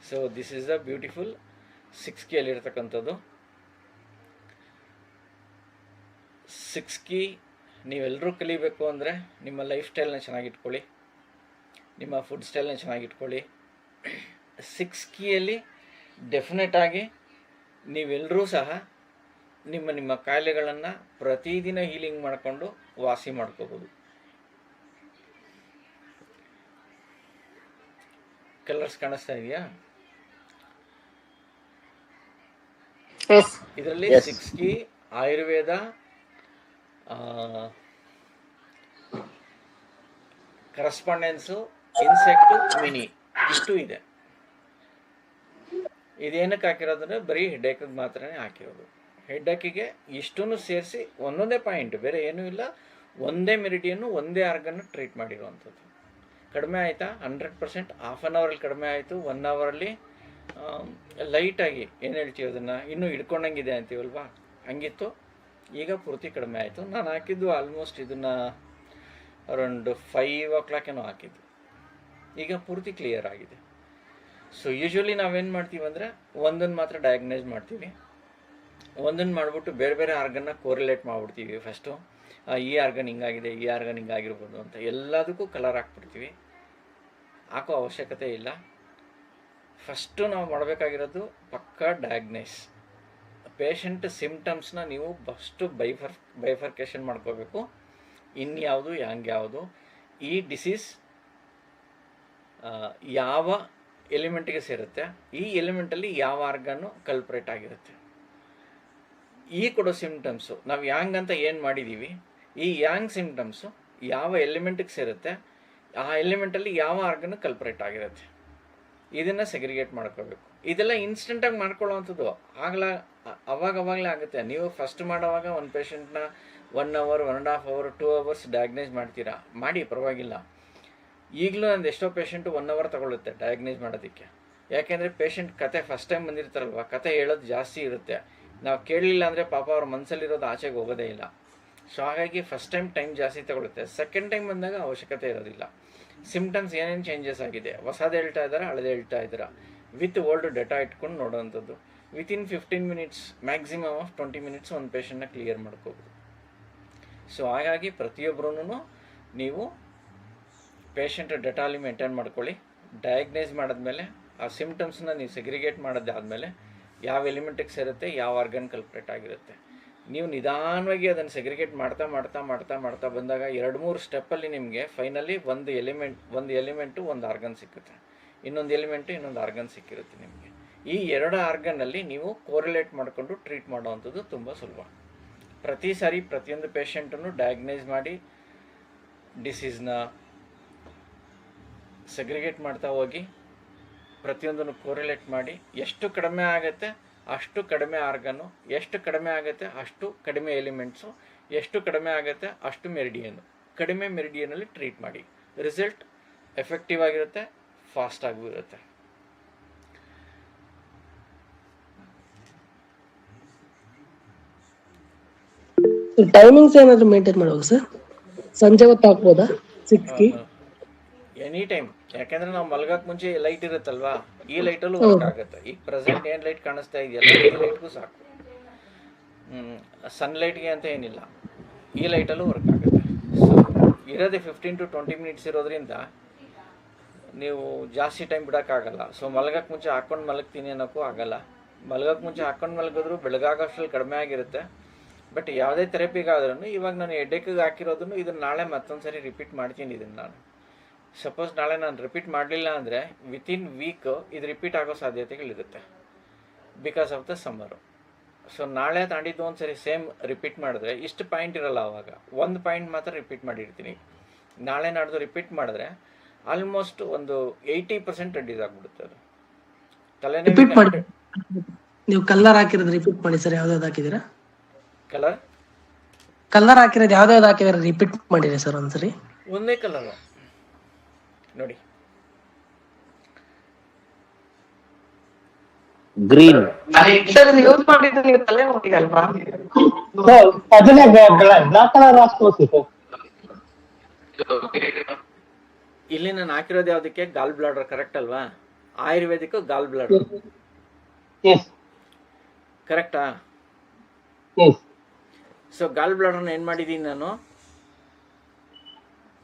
So this is the beautiful 6 ಕೀಯಲ್ಲಿರ್ತಕ್ಕಂಥದ್ದು. 6 key ನೀವೆಲ್ಲರೂ ಕಲಿಬೇಕು ಅಂದರೆ ನಿಮ್ಮ ಲೈಫ್ ಸ್ಟೈಲ್ನ ಚೆನ್ನಾಗಿಟ್ಕೊಳ್ಳಿ, ನಿಮ್ಮ ಫುಡ್ ಸ್ಟೈಲ್ನ ಚೆನ್ನಾಗಿಟ್ಕೊಳ್ಳಿ. 6 ಕೀಯಲ್ಲಿ ಡೆಫಿನೆಟಾಗಿ ನೀವೆಲ್ಲರೂ ಸಹ ನಿಮ್ಮ ಕಾಯಿಲೆಗಳನ್ನು ಪ್ರತಿದಿನ ಹೀಲಿಂಗ್ ಮಾಡಿಕೊಂಡು ವಾಸಿ ಮಾಡ್ಕೋಬೋದು. ಕಲರ್ಸ್ ಕಾಣಿಸ್ತಾ ಇದೆಯಾ? ಇದರಲ್ಲಿ 6 ಕೀ, ಆಯುರ್ವೇದ, ಕರಸ್ಪಾಂಡೆನ್ಸು, ಇನ್ಸೆಕ್ಟು, ಮಿನಿ ಇಷ್ಟು ಇದೆ. ಇದೇನಕ್ಕೆ ಹಾಕಿರೋದಂದರೆ ಬರೀ ಹೆಡ್ಏಕಿಗೆ ಮಾತ್ರನೇ ಹಾಕಿರೋದು. ಹೆಡ್ಏಕಿಗೆ ಇಷ್ಟನ್ನು ಸೇರಿಸಿ ಒಂದೊಂದೇ ಪಾಯಿಂಟ್, ಬೇರೆ ಏನೂ ಇಲ್ಲ, ಒಂದೇ ಮೆರಿಡಿಯನ್ನು ಒಂದೇ ಆರ್ಗನ್ನು ಟ್ರೀಟ್ ಮಾಡಿರುವಂಥದ್ದು. ಕಡಿಮೆ ಆಯಿತಾ? 100%. ಹಾಫ್ ಆನ್ ಅವರಲ್ಲಿ ಕಡಿಮೆ ಆಯಿತು, 1 ಅವರಲ್ಲಿ ಲೈಟಾಗಿ ಏನು ಹೇಳ್ತೀವಿ ಅದನ್ನು ಇನ್ನೂ ಹಿಡ್ಕೊಂಡಂಗಿದೆ ಅಂತೀವಲ್ವಾ, ಹಂಗಿತ್ತು. ಈಗ ಪೂರ್ತಿ ಕಡಿಮೆ ಆಯಿತು. ನಾನು ಹಾಕಿದ್ದು ಆಲ್ಮೋಸ್ಟ್ ಇದನ್ನು ಅರೌಂಡ್ 5 o'clock ಹಾಕಿದ್ದು, ಈಗ ಪೂರ್ತಿ ಕ್ಲಿಯರ್ ಆಗಿದೆ. ಸೊ ಯೂಶ್ವಲಿ ನಾವೇನು ಮಾಡ್ತೀವಿ ಅಂದರೆ ಒಂದನ್ನು ಮಾತ್ರ ಡಯಾಗ್ನೈಸ್ ಮಾಡ್ತೀವಿ, ಒಂದನ್ನು ಮಾಡಿಬಿಟ್ಟು ಬೇರೆ ಬೇರೆ ಆರ್ಗನ್ನ ಕೋರಿಲೇಟ್ ಮಾಡಿಬಿಡ್ತೀವಿ. ಫಸ್ಟು ಈ ಆರ್ಗನ್ ಹಿಂಗಾಗಿದೆ, ಈ ಆರ್ಗನ್ ಹಿಂಗಾಗಿರ್ಬೋದು ಅಂತ ಎಲ್ಲದಕ್ಕೂ ಕಲರ್ ಹಾಕ್ಬಿಡ್ತೀವಿ. ಹಾಕೋ ಅವಶ್ಯಕತೆ ಇಲ್ಲ. ಫಸ್ಟು ನಾವು ಮಾಡಬೇಕಾಗಿರೋದು ಪಕ್ಕಾ ಡಯಾಗ್ನೈಸ್. ಪೇಷಂಟ್ ಸಿಮ್ಟಮ್ಸ್ನ ನೀವು ಫಸ್ಟು ಬೈಫರ್ಕೇಷನ್ ಮಾಡ್ಕೋಬೇಕು. ಇನ್ಯಾವುದು ಯಾವುದು ಈ ಡಿಸೀಸ್ ಯಾವ ಎಲಿಮೆಂಟಿಗೆ ಸೇರುತ್ತೆ, ಈ ಎಲಿಮೆಂಟಲ್ಲಿ ಯಾವ ಆರ್ಗನ್ನು ಕಲ್ಪ್ರೇಟ್ ಆಗಿರುತ್ತೆ. ಈ ಕೊಡೋ ಸಿಮ್ಟಮ್ಸು ನಾವು ಯಾಂಗ್ ಅಂತ ಏನು ಮಾಡಿದ್ದೀವಿ, ಈ ಯಾಂಗ್ ಸಿಮ್ಟಮ್ಸು ಯಾವ ಎಲಿಮೆಂಟಿಗೆ ಸೇರುತ್ತೆ, ಆ ಎಲಿಮೆಂಟಲ್ಲಿ ಯಾವ ಆರ್ಗನ್ನು ಕಲ್ಪ್ರೇಟ್ ಆಗಿರುತ್ತೆ, ಇದನ್ನು ಸೆಗ್ರಿಗೇಟ್ ಮಾಡ್ಕೋಬೇಕು. ಇದೆಲ್ಲ ಇನ್ಸ್ಟೆಂಟಾಗಿ ಮಾಡ್ಕೊಳ್ಳೋವಂಥದ್ದು, ಅವಾಗಲೇ ಆಗುತ್ತೆ. ನೀವು ಫಸ್ಟ್ ಮಾಡೋವಾಗ ಒಂದು ಪೇಷಂಟ್ನ 1 hour, 1.5 hour, 2 hours ಡಯಾಗ್ನೈಸ್ ಮಾಡ್ತೀರಾ, ಮಾಡಿ ಪರವಾಗಿಲ್ಲ. ಈಗಲೂ ನಂದು ಎಷ್ಟೋ ಪೇಷಂಟು 1 hour ತಗೊಳ್ಳುತ್ತೆ ಡಯಾಗ್ನೈಸ್ ಮಾಡೋದಕ್ಕೆ. ಯಾಕೆಂದರೆ ಪೇಷಂಟ್ ಕತೆ ಫಸ್ಟ್ ಟೈಮ್ ಬಂದಿರ್ತಾರಲ್ವ, ಕತೆ ಹೇಳೋದು ಜಾಸ್ತಿ ಇರುತ್ತೆ. ನಾವು ಕೇಳಲಿಲ್ಲ ಅಂದರೆ ಪಾಪ ಅವ್ರ ಮನಸ್ಸಲ್ಲಿರೋದು ಆಚೆಗೆ ಹೋಗೋದೇ ಇಲ್ಲ. ಸೊ ಹಾಗಾಗಿ ಫಸ್ಟ್ ಟೈಮ್ ಜಾಸ್ತಿ ತಗೊಳುತ್ತೆ. ಸೆಕೆಂಡ್ ಟೈಮ್ ಬಂದಾಗ ಅವಶ್ಯಕತೆ ಇರೋದಿಲ್ಲ. ಸಿಮ್ಟಮ್ಸ್ ಏನೇನು ಚೇಂಜಸ್ ಆಗಿದೆ, ಹೊಸದು ಹೇಳ್ತಾ ಇದ್ದಾರೆ, ಹಳದೇ ಹೇಳ್ತಾ ಇದ್ದೀರಾ, ವಿತ್ ಓಲ್ಡ್ ಡೇಟಾ ಇಟ್ಕೊಂಡು ನೋಡೋವಂಥದ್ದು. Within 15 minutes, maximum of 20 minutes ಒಂದು ಪೇಷಂಟ್ನ ಕ್ಲಿಯರ್ ಮಾಡ್ಕೋಬೋದು. ಸೊ ಹಾಗಾಗಿ ಪ್ರತಿಯೊಬ್ಬರೂ ನೀವು ಪೇಷಂಟ್ ಡೇಟಾಲಿ ಮೇಂಟೈನ್ ಮಾಡ್ಕೊಳ್ಳಿ. ಡಯಾಗ್ನೈಸ್ ಮಾಡಿದ್ಮೇಲೆ ಆ ಸಿಮ್ಟಮ್ಸ್ನ ನೀವು ಸೆಗ್ರಿಗೇಟ್ ಮಾಡೋದಾದಮೇಲೆ ಯಾವ ಎಲಿಮೆಂಟಿಗೆ ಸೇರುತ್ತೆ, ಯಾವ ಆರ್ಗನ್ ಕಲ್ಪ್ರೇಟ್ ಆಗಿರುತ್ತೆ, ನೀವು ನಿಧಾನವಾಗಿ ಅದನ್ನು ಸೆಗ್ರಿಗೇಟ್ ಮಾಡ್ತಾ ಬಂದಾಗ 2-3 ಸ್ಟೆಪ್ಪಲ್ಲಿ ನಿಮಗೆ ಫೈನಲಿ ಒಂದು ಎಲಿಮೆಂಟು ಒಂದು ಆರ್ಗನ್ ಸಿಕ್ಕುತ್ತೆ, ಇನ್ನೊಂದು ಎಲಿಮೆಂಟು ಇನ್ನೊಂದು ಆರ್ಗನ್ ಸಿಕ್ಕಿರುತ್ತೆ ನಿಮಗೆ. ಈ 2 ಆರ್ಗನ್ನಲ್ಲಿ ನೀವು ಕೋರಿಲೇಟ್ ಮಾಡಿಕೊಂಡು ಟ್ರೀಟ್ ಮಾಡೋವಂಥದ್ದು ತುಂಬ ಸುಲಭ. ಪ್ರತಿ ಸಾರಿ ಪ್ರತಿಯೊಂದು ಪೇಷಂಟನ್ನು ಡಯಾಗ್ನೈಸ್ ಮಾಡಿ ಡಿಸೀಸ್ನ ಸೆಗ್ರಿಗೇಟ್ ಮಾಡ್ತಾ ಹೋಗಿ ಪ್ರತಿಯೊಂದನ್ನು ಕೋರಿಲೇಟ್ ಮಾಡಿ ಎಷ್ಟು ಕಡಿಮೆ ಆಗುತ್ತೆ ಅಷ್ಟು ಕಡಿಮೆ ಆರ್ಗನ್ನು, ಎಷ್ಟು ಕಡಿಮೆ ಆಗುತ್ತೆ ಅಷ್ಟು ಕಡಿಮೆ ಎಲಿಮೆಂಟ್ಸು, ಎಷ್ಟು ಕಡಿಮೆ ಆಗುತ್ತೆ ಅಷ್ಟು ಮೆರಿಡಿಯನ್ನು, ಕಡಿಮೆ ಮೆರಿಡಿಯನಲ್ಲಿ ಟ್ರೀಟ್ ಮಾಡಿ. ರಿಸಲ್ಟ್ ಎಫೆಕ್ಟಿವ್ ಆಗಿರುತ್ತೆ, ಫಾಸ್ಟ್ ಆಗೂ ಇರುತ್ತೆ. ಟೈಮಿಂಗ್ಸ್ ಏನಾದರೂ ಮೇಂಟೈನ್ ಮಾಡಬೇಕು ಸರ್? ಸಂಜೆ ಹೊತ್ತು ಹಾಕ್ಬೋದಾ 6 ಕೀ? Any time. ಯಾಕೆಂದರೆ ನಾವು ಮಲ್ಗಕ್ಕೆ ಮುಂಚೆ ಲೈಟ್ ಇರುತ್ತಲ್ವಾ, ಈ ಲೈಟಲ್ಲೂ ವರ್ಕ್ ಆಗುತ್ತೆ. ಈಗ ಪ್ರೆಸೆಂಟ್ ಏನು ಲೈಟ್ ಕಾಣಿಸ್ತಾ ಇದೆಯಲ್ಲ, ಈ ಲೈಟ್ಗೂ ಸಾಕು. ಸನ್ಲೈಟ್ಗೆ ಅಂತ ಏನಿಲ್ಲ, ಈ ಲೈಟಲ್ಲೂ ವರ್ಕ್ ಆಗುತ್ತೆ. ಸೊ ಇರೋದೇ 15 to 20 minutes ಇರೋದ್ರಿಂದ ನೀವು ಜಾಸ್ತಿ ಟೈಮ್ ಬಿಡೋಕ್ಕಾಗಲ್ಲ. ಸೊ ಮಲಗಕ್ಕೆ ಮುಂಚೆ ಹಾಕ್ಕೊಂಡು ಮಲಗ್ತೀನಿ ಅನ್ನೋಕ್ಕೂ ಆಗಲ್ಲ. ಮಲಗಕ್ಕೆ ಮುಂಚೆ ಹಾಕ್ಕೊಂಡು ಮಲಗಿದ್ರು ಬೆಳಗಾಗೋಷ್ಟ್ರಲ್ಲಿ ಕಡಿಮೆ ಆಗಿರುತ್ತೆ. ಬಟ್ ಯಾವುದೇ ಥೆರಪಿಗಾದ್ರೂ ಇವಾಗ ನಾನು ಹೆಡ್ಡೇಕಿಗೆ ಹಾಕಿರೋದನ್ನು ಇದನ್ನು ನಾಳೆ ಮತ್ತೊಂದು ಸರಿ ರಿಪೀಟ್ ಮಾಡ್ತೀನಿ. ಇದನ್ನು ನಾನು ಸಪೋಸ್ ನಾಳೆ ನಾನು ರಿಪೀಟ್ ಮಾಡಲಿಲ್ಲ ಅಂದರೆ ವಿತಿನ್ ವೀಕ್ ಇದು ರಿಪೀಟ್ ಆಗೋ ಸಾಧ್ಯತೆಗಳಿರುತ್ತೆ because of the summer. So ನಾಳೆ ತಾಂಡಿದ್ದು ಒಂದು ಸರಿ ಸೇಮ್ ರಿಪೀಟ್ ಮಾಡಿದ್ರೆ ಇಷ್ಟು ಪಾಯಿಂಟ್ ಇರಲ್ಲ. ಆವಾಗ ಒಂದು ಪಾಯಿಂಟ್ ಮಾತ್ರ ರಿಪೀಟ್ ಮಾಡಿರ್ತೀನಿ. ನಾಳೆ ನಾಡ್ದು ರಿಪೀಟ್ ಮಾಡಿದ್ರೆ ಆಲ್ಮೋಸ್ಟ್ ಒಂದು 80% ರೆಡ್ಯೂಸ್ ಆಗಿಬಿಡುತ್ತೆ. ಅದು ರಿಪೀಟ್ ಮಾಡಿ. ತಲೆನೋವಿನ ನೀವು ಕಲ್ಲರ್ ಹಾಕಿರೋದು ರಿಪೀಟ್ ಮಾಡಿ ಸರ್. ಯಾವ್ದಾವ್ದು ಹಾಕಿದ್ದೀರಾ? ಕಲರ್ ಕಲ್ಲರ್ ಹಾಕಿರೋದು ಯಾವ್ದಾವ್ದು ಹಾಕಿದ್ರೆ ರಿಪೀಟ್ ಮಾಡಿರಿ ಸರ್ ಒಂದ್ಸರಿ. ಒಂದೇ ಕಲರು ನೋಡಿ. ಗ್ರೀನ್ ಸರ್ ಯೂಸ್ ಮಾಡಿದ್ದು ನೀವು ತಲೆ ನೋಡಿಗಲ್ವಾ? ಅದನ್ನೇ ಬ್ಲಾಕ್ ಕಲರ್ ಹಾಕ್ಬೋದು ಸರ್. ಇಲ್ಲಿ ನಾನು ಹಾಕಿರೋದು ಯಾವುದಕ್ಕೆ? ಗಾಲ್ ಬ್ಲಾಡರ್, ಕರೆಕ್ಟ್ ಅಲ್ವಾ? ಆಯುರ್ವೇದಿಕ್ ಗಾಲ್ ಬ್ಲಾಡರ್ ಎಸ್ ಕರೆಕ್ಟಾ? ಎಸ್ ಸೊ ಗಾಲ್ ಬ್ಲಾಡರ್ನ ಏನು ಮಾಡಿದ್ದೀನಿ ನಾನು?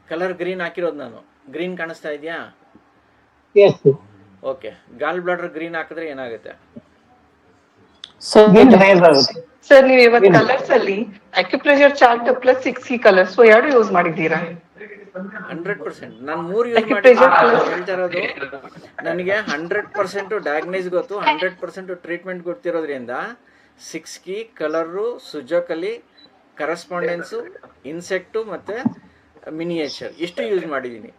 ಕಲರ್ ಗ್ರೀನ್ ಹಾಕಿರೋದು ನಾನು. ಗ್ರೀನ್ ಕಾಣಿಸ್ತಾ ಇದೆಯಾ? Yes okay. ಗಾಲ್ ಬ್ಲಾಡರ್ ಗ್ರೀನ್ ಹಾಕಿದ್ರೆ ಏನಾಗುತ್ತೆ? ಸರ್ ನೀವು ಇವತ್ತು ಕಲರ್ಸ್ ಅಲ್ಲಿ ಅಕ್ಯುಪ್ರೆಷರ್ ಚಾರ್ಟ್ ಪ್ಲಸ್ 6 ಕಲರ್ಸ್ ಎರಡು ಯೂಸ್ ಮಾಡಿದ್ದೀರಾ? 100%. ನಾನು 3 ಯೂಸ್ ಮಾಡಿ ಹೇಳ್ತಾ ಇರೋದು. ನನಗೆ 100% ಡಯಾಗ್ನೈಸ್ ಗೊತ್ತು, 100% treatment ಗೊತ್ತಿರೋದ್ರಿಂದ 6 key, colour, ಸುಜೋಕಲಿ, correspondence, insect ಮತ್ತು ಮಿನಿಯೇಚರ್ ಇಷ್ಟು ಯೂಸ್ ಮಾಡಿದ್ದೀನಿ.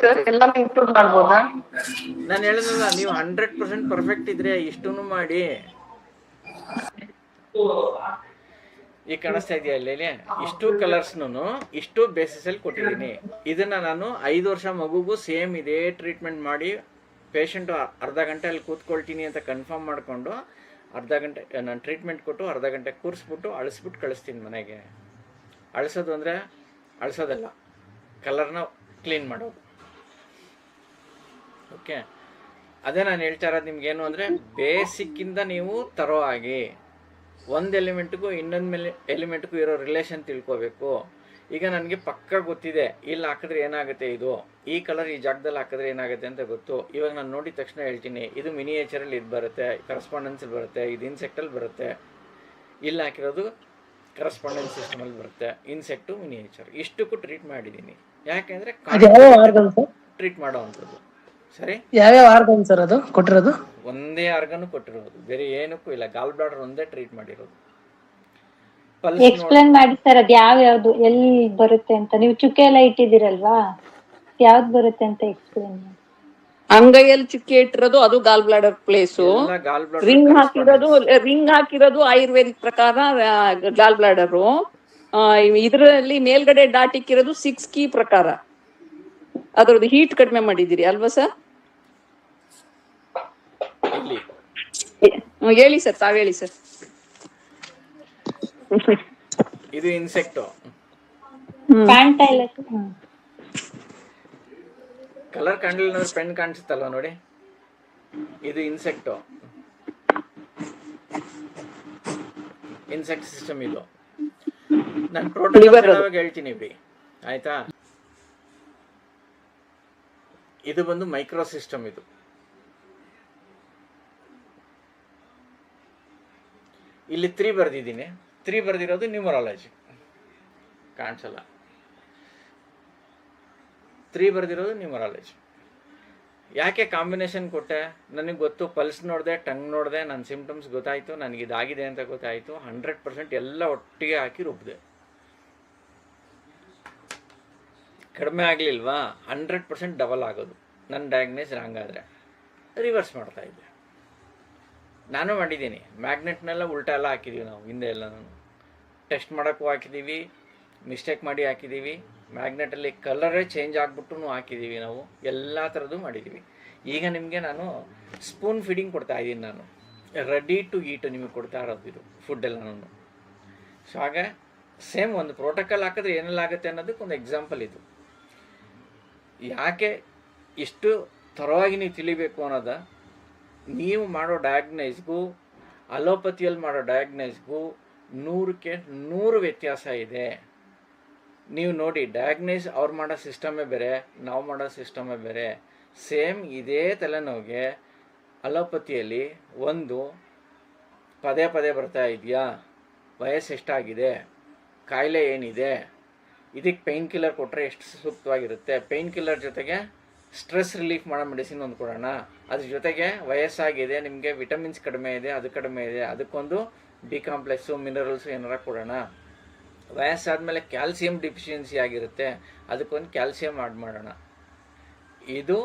ಸರ್ ಎಲ್ಲ ಇನ್ಕ್ಲೂಡ್ ಮಾಡ್ಬೋದಾ? ನಾನು ಹೇಳಿದ್ನಲ್ಲ, ನೀವು 100% ಪರ್ಫೆಕ್ಟ್ ಇದ್ರೆ ಇಷ್ಟೂ ಮಾಡಿ. ಈಗ ಕಾಣಿಸ್ತಾ ಇದೆಯಾ ಇಲ್ಲಿ? ಇಷ್ಟು ಕಲರ್ಸ್ನು ಇಷ್ಟು ಬೇಸಿಸಲ್ಲಿ ಕೊಟ್ಟಿದ್ದೀನಿ. ಇದನ್ನು ನಾನು 5 ವರ್ಷ ಮಗುಗೂ ಸೇಮ್ ಇದೇ ಟ್ರೀಟ್ಮೆಂಟ್ ಮಾಡಿ ಪೇಷಂಟು ಅರ್ಧ ಗಂಟೆ ಅಲ್ಲಿ ಕೂತ್ಕೊಳ್ತೀನಿ ಅಂತ ಕನ್ಫರ್ಮ್ ಮಾಡಿಕೊಂಡು ಅರ್ಧ ಗಂಟೆ ನಾನು ಟ್ರೀಟ್ಮೆಂಟ್ ಕೊಟ್ಟು ಅರ್ಧ ಗಂಟೆ ಕೂರಿಸ್ಬಿಟ್ಟು ಅಳಿಸ್ಬಿಟ್ಟು ಕಳಿಸ್ತೀನಿ ಮನೆಗೆ. ಅಳಿಸೋದು ಅಂದರೆ ಅಳಿಸೋದಲ್ಲ, ಕಲರ್ನ ಕ್ಲೀನ್ ಮಾಡೋದು. ಓಕೆ, ಅದೇ ನಾನು ಹೇಳ್ತಾ ಇರೋದು ನಿಮ್ಗೇನು ಅಂದರೆ ಬೇಸಿಕ್ಕಿಂದ ನೀವು ತರೋ ಹಾಗೆ ಒಂದು ಎಲಿಮೆಂಟ್ಗೂ ಇನ್ನೊಂದು ಎಲಿಮೆಂಟ್ಗೂ ಇರೋ ರಿಲೇಷನ್ ತಿಳ್ಕೊಬೇಕು. ಈಗ ನನಗೆ ಪಕ್ಕ ಗೊತ್ತಿದೆ ಇಲ್ಲಿ ಹಾಕಿದ್ರೆ ಏನಾಗುತ್ತೆ, ಇದು ಈ ಕಲರ್ ಈ ಜಾಗದಲ್ಲಿ ಹಾಕಿದ್ರೆ ಏನಾಗುತ್ತೆ ಅಂತ ಗೊತ್ತು. ಇವಾಗ ನಾನು ನೋಡಿದ ತಕ್ಷಣ ಹೇಳ್ತೀನಿ ಇದು ಮಿನಿಯೇಚರಲ್ಲಿ ಇದು ಬರುತ್ತೆ, ಕರೆಸ್ಪಾಂಡೆನ್ಸಲ್ಲಿ ಬರುತ್ತೆ, ಇದು ಇನ್ಸೆಕ್ಟಲ್ಲಿ ಬರುತ್ತೆ. ಇಲ್ಲಿ ಹಾಕಿರೋದು ಕರೆಸ್ಪಾಂಡೆನ್ಸ್ ಸಿಸ್ಟಮಲ್ಲಿ ಬರುತ್ತೆ, ಇನ್ಸೆಕ್ಟು, ಮಿನಿಯೇಚರ್ ಇಷ್ಟಕ್ಕೂ ಟ್ರೀಟ್ ಮಾಡಿದ್ದೀನಿ. ಯಾಕೆಂದರೆ ಟ್ರೀಟ್ ಮಾಡೋ ಅಂಥದ್ದು. ಸರಿ, ಯಾವ್ಯಾವ ಆರ್ಗನ್ ಸರ್ ಅದು ಕೊಟ್ಟಿರೋದು? ಒಂದೇ ಆರ್ಗನ್ ಕೊಟ್ಟಿರೋದು, ಬೇರೆ ಏನಕ್ಕೂ ಇಲ್ಲ. ಗಾಲ್ ಬ್ಲಾಡರ್ ಒಂದೇ ಟ್ರೀಟ್ ಮಾಡಿರೋದು. ಎಕ್ಸ್ಪ್ಲೇನ್ ಮಾಡಿ ಸರ್, ಅದು ಯಾವ್ದು ಎಲ್ಲಿ ಬರುತ್ತೆ ಅಂತ. ನೀವು ಚುಕ್ಕೆ ಎಲ್ಲ ಇಟ್ಟಿದ್ದೀರಲ್ವಾ, ಯಾವ್ದು ಬರುತ್ತೆ ಅಂತ ಎಕ್ಸ್ಪ್ಲೇನ್ ಮಾಡಿ. ಅಂಗೈಯಲ್ಲಿ ಚುಕ್ಕೆ ಇಟ್ಟಿರೋದು ಅದು ಗಾಲ್ ಬ್ಲಾಡರ್ ಪ್ಲೇಸು. ಗಾಲ್ ಬ್ಲಾಡರ್ ರಿಂಗ್ ಹಾಕಿರೋದು ಆಯುರ್ವೇದಿಕ್ ಪ್ರಕಾರ ಗಾಲ್ ಬ್ಲಾಡರು. ಇದರಲ್ಲಿ ಮೇಲ್ಗಡೆ ಡಾಟ್ ಇಕ್ಕಿರೋದು 6 ಕೀ ಪ್ರಕಾರ. ಅದರದ್ದು ಹೀಟ್ ಕಡಿಮೆ ಮಾಡಿದ್ದೀರಿ ಅಲ್ವಾ ಸರ್? ಹೇಳಿ ಸರ್, ತಾವ್ ಹೇಳಿ ಸರ್. ಇದು ಇನ್ಸೆಕ್ಟ್. ಕಾಣ್ತಾ ಇಲ್ಲ ಸರ್. ಕಲರ್ ಕಾಣಲಿಲ್ಲ, ಪೆನ್ ಕಾಣಿಸುತ್ತಲ್ವ ನೋಡಿ, ಇದು ಇನ್ಸೆಕ್ಟ್. ಇನ್ಸೆಕ್ಟ್ ಸಿಸ್ಟಮ್ ಇದು. ನಾನು ಪ್ರೋಟೋಕಾಲ್ ಹೇಳ್ತೀನಿ ಬಿಡಿ, ಆಯ್ತಾ? ಇದು ಬಂದು ಮೈಕ್ರೋ ಸಿಸ್ಟಮ್. ಇದು ಇಲ್ಲಿ 3 ಬರ್ದಿದ್ದೀನಿ. 3 ಬರ್ದಿರೋದು ನ್ಯೂಮರಾಲಜಿ, ಕಾಣಿಸಲ್ಲ. 3 ಬರ್ದಿರೋದು ನ್ಯೂಮರಾಲಜಿ. ಯಾಕೆ ಕಾಂಬಿನೇಷನ್ ಕೊಟ್ಟೆ? ನನಗೆ ಗೊತ್ತು, ಪಲ್ಸ್ ನೋಡಿದೆ, ಟಂಗ್ ನೋಡಿದೆ, ನನ್ನ ಸಿಂಪ್ಟಮ್ಸ್ ಗೊತ್ತಾಯಿತು, ನನಗಿದಾಗಿದೆ ಅಂತ ಗೊತ್ತಾಯಿತು. 100% ಎಲ್ಲ ಒಟ್ಟಿಗೆ ಹಾಕಿ ರುಬ್ಬಿದೆ. ಕಡಿಮೆ ಆಗಲಿಲ್ವಾ? 100% ಡಬಲ್ ಆಗೋದು. ನನ್ನ ಡಯಾಗ್ನೈಸ್ ರಾಂಗಾದರೆ ರಿವರ್ಸ್ ಮಾಡ್ತಾಯಿದ್ದೆ. ನಾನು ಮಾಡಿದ್ದೀನಿ. ಮ್ಯಾಗ್ನೆಟ್ನೆಲ್ಲ ಉಲ್ಟಾ ಎಲ್ಲ ಹಾಕಿದ್ದೀವಿ ನಾವು ಹಿಂದೆ ಎಲ್ಲ. ನಾನು ಟೆಸ್ಟ್ ಮಾಡೋಕ್ಕೂ ಹಾಕಿದ್ದೀವಿ, ಮಿಸ್ಟೇಕ್ ಮಾಡಿ ಹಾಕಿದ್ದೀವಿ. ಮ್ಯಾಗ್ನೆಟಲ್ಲಿ ಕಲರೇ ಚೇಂಜ್ ಆಗಿಬಿಟ್ಟು ಹಾಕಿದ್ದೀವಿ ನಾವು. ಎಲ್ಲ ಥರದ್ದು ಮಾಡಿದ್ದೀವಿ. ಈಗ ನಿಮಗೆ ನಾನು ಸ್ಪೂನ್ ಫೀಡಿಂಗ್ ಕೊಡ್ತಾಯಿದ್ದೀನಿ. ನಾನು ರೆಡಿ ಟು ಈಟ್ ನಿಮಗೆ ಕೊಡ್ತಾ ಇರೋದು ಇದು ಫುಡ್ಡೆಲ್ಲ ನಾನು. ಸೊ ಹಾಗೆ ಸೇಮ್ ಒಂದು ಪ್ರೋಟೋಕಾಲ್ ಹಾಕಿದ್ರೆ ಏನೆಲ್ಲ ಆಗುತ್ತೆ ಅನ್ನೋದಕ್ಕೆ ಒಂದು ಎಕ್ಸಾಂಪಲ್ ಇದು. ಯಾಕೆ ಇಷ್ಟು ಥರವಾಗಿ ನೀವು ತಿಳಿಬೇಕು ಅನ್ನೋದ, ನೀವು ಮಾಡೋ ಡಯಾಗ್ನೈಸ್ಗೂ ಅಲೋಪತಿಯಲ್ಲಿ ಮಾಡೋ ಡಯಾಗ್ನೈಸ್ಗೂ 100ಕ್ಕೆ 100 ವ್ಯತ್ಯಾಸ ಇದೆ. ನೀವು ನೋಡಿ ಡಯಾಗ್ನೈಸ್ ಅವ್ರು ಮಾಡೋ ಸಿಸ್ಟಮೇ ಬೇರೆ, ನಾವು ಮಾಡೋ ಸಿಸ್ಟಮೇ ಬೇರೆ. ಸೇಮ್ ಇದೇ ತಲೆನೋವಿಗೆ ಅಲೋಪತಿಯಲ್ಲಿ ಒಂದು ಪದೇ ಪದೇ ಬರ್ತಾ ಇದೆಯಾ, ವಯಸ್ಸು ಎಷ್ಟಾಗಿದೆ, ಕಾಯಿಲೆ ಏನಿದೆ, ಇದಕ್ಕೆ ಪೇಯ್ನ್ ಕಿಲ್ಲರ್ ಕೊಟ್ಟರೆ ಎಷ್ಟು ಸೂಕ್ತವಾಗಿರುತ್ತೆ, ಪೇಯ್ನ್ ಕಿಲ್ಲರ್ ಜೊತೆಗೆ ಸ್ಟ್ರೆಸ್ ರಿಲೀಫ್ ಮಾಡೋ ಮೆಡಿಸಿನ್ ಒಂದು ಕೊಡೋಣ, ಅದ್ರ ಜೊತೆಗೆ ವಯಸ್ಸಾಗಿದೆ, ನಿಮಗೆ ವಿಟಮಿನ್ಸ್ ಕಡಿಮೆ ಇದೆ, ಅದು ಕಡಿಮೆ ಇದೆ, ಅದಕ್ಕೊಂದು ಬಿ ಕಾಂಪ್ಲೆಕ್ಸು ಮಿನರಲ್ಸು ಏನಾರ ಕೊಡೋಣ, ವಯಸ್ಸಾದಮೇಲೆ ಕ್ಯಾಲ್ಸಿಯಂ ಡಿಫಿಷಿಯನ್ಸಿ ಆಗಿರುತ್ತೆ, ಅದಕ್ಕೊಂದು ಕ್ಯಾಲ್ಸಿಯಂ ಆಡ್ ಮಾಡೋಣ. ಇದು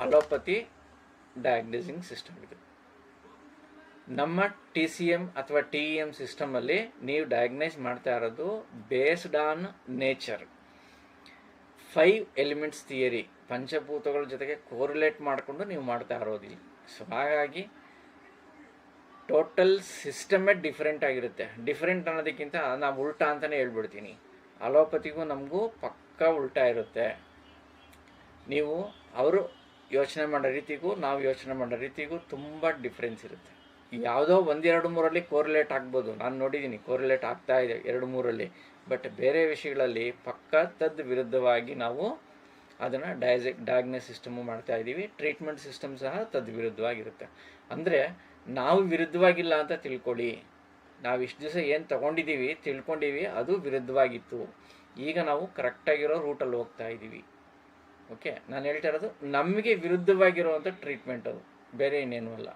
ಅಲೋಪತಿ ಡಯಾಗ್ನೈಸಿಂಗ್ ಸಿಸ್ಟಮ್. ಇದು ನಮ್ಮ TCM ಅಥವಾ TEM ಸಿಸ್ಟಮಲ್ಲಿ ನೀವು ಡಯಾಗ್ನೈಸ್ ಮಾಡ್ತಾ ಇರೋದು based on nature. 5 elements theory, ಪಂಚಭೂತಗಳ ಜೊತೆಗೆ ಕೋರಿಲೇಟ್ ಮಾಡಿಕೊಂಡು ನೀವು ಮಾಡ್ತಾ ಇರೋದಿಲ್ಲ. ಸೊ ಹಾಗಾಗಿ ಟೋಟಲ್ ಸಿಸ್ಟಮೇ ಡಿಫ್ರೆಂಟ್ ಆಗಿರುತ್ತೆ. ಡಿಫ್ರೆಂಟ್ ಅನ್ನೋದಕ್ಕಿಂತ ನಾವು ಉಲ್ಟಾ ಅಂತಲೇ ಹೇಳ್ಬಿಡ್ತೀನಿ. ಅಲೋಪತಿಗೂ ನಮಗೂ ಪಕ್ಕಾ ಉಲ್ಟಾ ಇರುತ್ತೆ. ನೀವು ಅವರು ಯೋಚನೆ ಮಾಡೋ ರೀತಿಗೂ ನಾವು ಯೋಚನೆ ಮಾಡೋ ರೀತಿಗೂ ತುಂಬ ಡಿಫ್ರೆನ್ಸ್ ಇರುತ್ತೆ. ಯಾವುದೋ 1-2-3 ಕೋರಿಲೇಟ್ ಆಗ್ಬೋದು, ನಾನು ನೋಡಿದ್ದೀನಿ ಕೋರಿಲೇಟ್ ಆಗ್ತಾ ಇದೆ 2-3, ಬಟ್ ಬೇರೆ ವಿಷಯಗಳಲ್ಲಿ ಪಕ್ಕಾ ತದ್ ವಿರುದ್ಧವಾಗಿ ನಾವು ಅದನ್ನು ಡಯಾಗ್ನೋಸ್ ಸಿಸ್ಟಮು ಮಾಡ್ತಾ ಇದ್ದೀವಿ. ಟ್ರೀಟ್ಮೆಂಟ್ ಸಿಸ್ಟಮ್ ಸಹ ತದ್ ವಿರುದ್ಧವಾಗಿರುತ್ತೆ. ಅಂದರೆ ನಾವು ವಿರುದ್ಧವಾಗಿಲ್ಲ ಅಂತ ತಿಳ್ಕೊಳ್ಳಿ. ನಾವು ಇಷ್ಟು ದಿವಸ ಏನು ತೊಗೊಂಡಿದ್ದೀವಿ ತಿಳ್ಕೊಂಡಿದ್ದೀವಿ ಅದು ವಿರುದ್ಧವಾಗಿತ್ತು, ಈಗ ನಾವು ಕರೆಕ್ಟಾಗಿರೋ ರೂಟಲ್ಲಿ ಹೋಗ್ತಾ ಇದ್ದೀವಿ. ಓಕೆ, ನಾನು ಹೇಳ್ತಾ ಇರೋದು ನಮಗೆ ವಿರುದ್ಧವಾಗಿರುವಂಥ ಟ್ರೀಟ್ಮೆಂಟ್, ಅದು ಬೇರೆ ಇನ್ನೇನು ಅಲ್ಲ.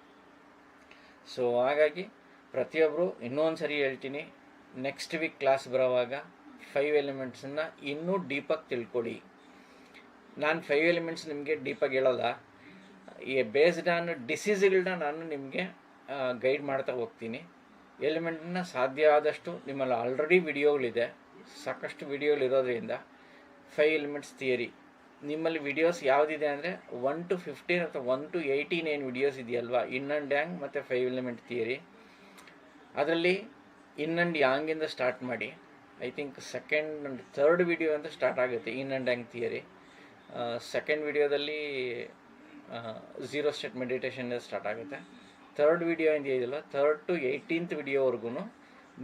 ಸೊ ಹಾಗಾಗಿ ಪ್ರತಿಯೊಬ್ಬರು ಇನ್ನೊಂದು ಸರಿ ಹೇಳ್ತೀನಿ, ನೆಕ್ಸ್ಟ್ ವೀಕ್ ಕ್ಲಾಸ್ ಬರೋವಾಗ 5 ಎಲಿಮೆಂಟ್ಸನ್ನು ಇನ್ನೂ ಡೀಪಾಗಿ ತಿಳ್ಕೊಳ್ಳಿ. ನಾನು 5 ಎಲಿಮೆಂಟ್ಸ್ ನಿಮಗೆ ಡೀಪಾಗಿ ಹೇಳೋಲ್ಲ, ಈ ಬೇಸ್ಡ್ ಆನ್ ಡಿಸೀಸ್ಗಳನ್ನ ನಾನು ನಿಮಗೆ ಗೈಡ್ ಮಾಡ್ತಾ ಹೋಗ್ತೀನಿ. ಎಲಿಮೆಂಟನ್ನ ಸಾಧ್ಯ ಆದಷ್ಟು ನಿಮ್ಮಲ್ಲಿ ಆಲ್ರೆಡಿ ವಿಡಿಯೋಗಳಿದೆ, ಸಾಕಷ್ಟು ವಿಡಿಯೋಗಳಿರೋದ್ರಿಂದ 5 ಎಲಿಮೆಂಟ್ಸ್ ಥಿಯರಿ ನಿಮ್ಮಲ್ಲಿ ವಿಡಿಯೋಸ್ ಯಾವುದಿದೆ ಅಂದರೆ 1 to 15 ಅಥವಾ 1 to 18 ಏನು ವಿಡಿಯೋಸ್ ಇದೆಯಲ್ವಾ, ಇನ್ ಆ್ಯಂಡ್ ಯಾಂಗ್ ಮತ್ತು 5 ಎಲಿಮೆಂಟ್ ಥಿಯರಿ. ಅದರಲ್ಲಿ ಇನ್ ಆ್ಯಂಡ್ ಯಾಂಗಿಂದ ಸ್ಟಾರ್ಟ್ ಮಾಡಿ, I think second and third video ಅಂತ ಸ್ಟಾರ್ಟ್ ಆಗುತ್ತೆ yin and yang theory. Second ವಿಡಿಯೋದಲ್ಲಿ 0 ಸ್ಟೇಟ್ ಮೆಡಿಟೇಷನ್ ಸ್ಟಾರ್ಟ್ ಆಗುತ್ತೆ. ಥರ್ಡ್ ವಿಡಿಯೋ ಇದೆಯಲ್ಲ, 3rd to 18th ವಿಡಿಯೋವರೆಗೂ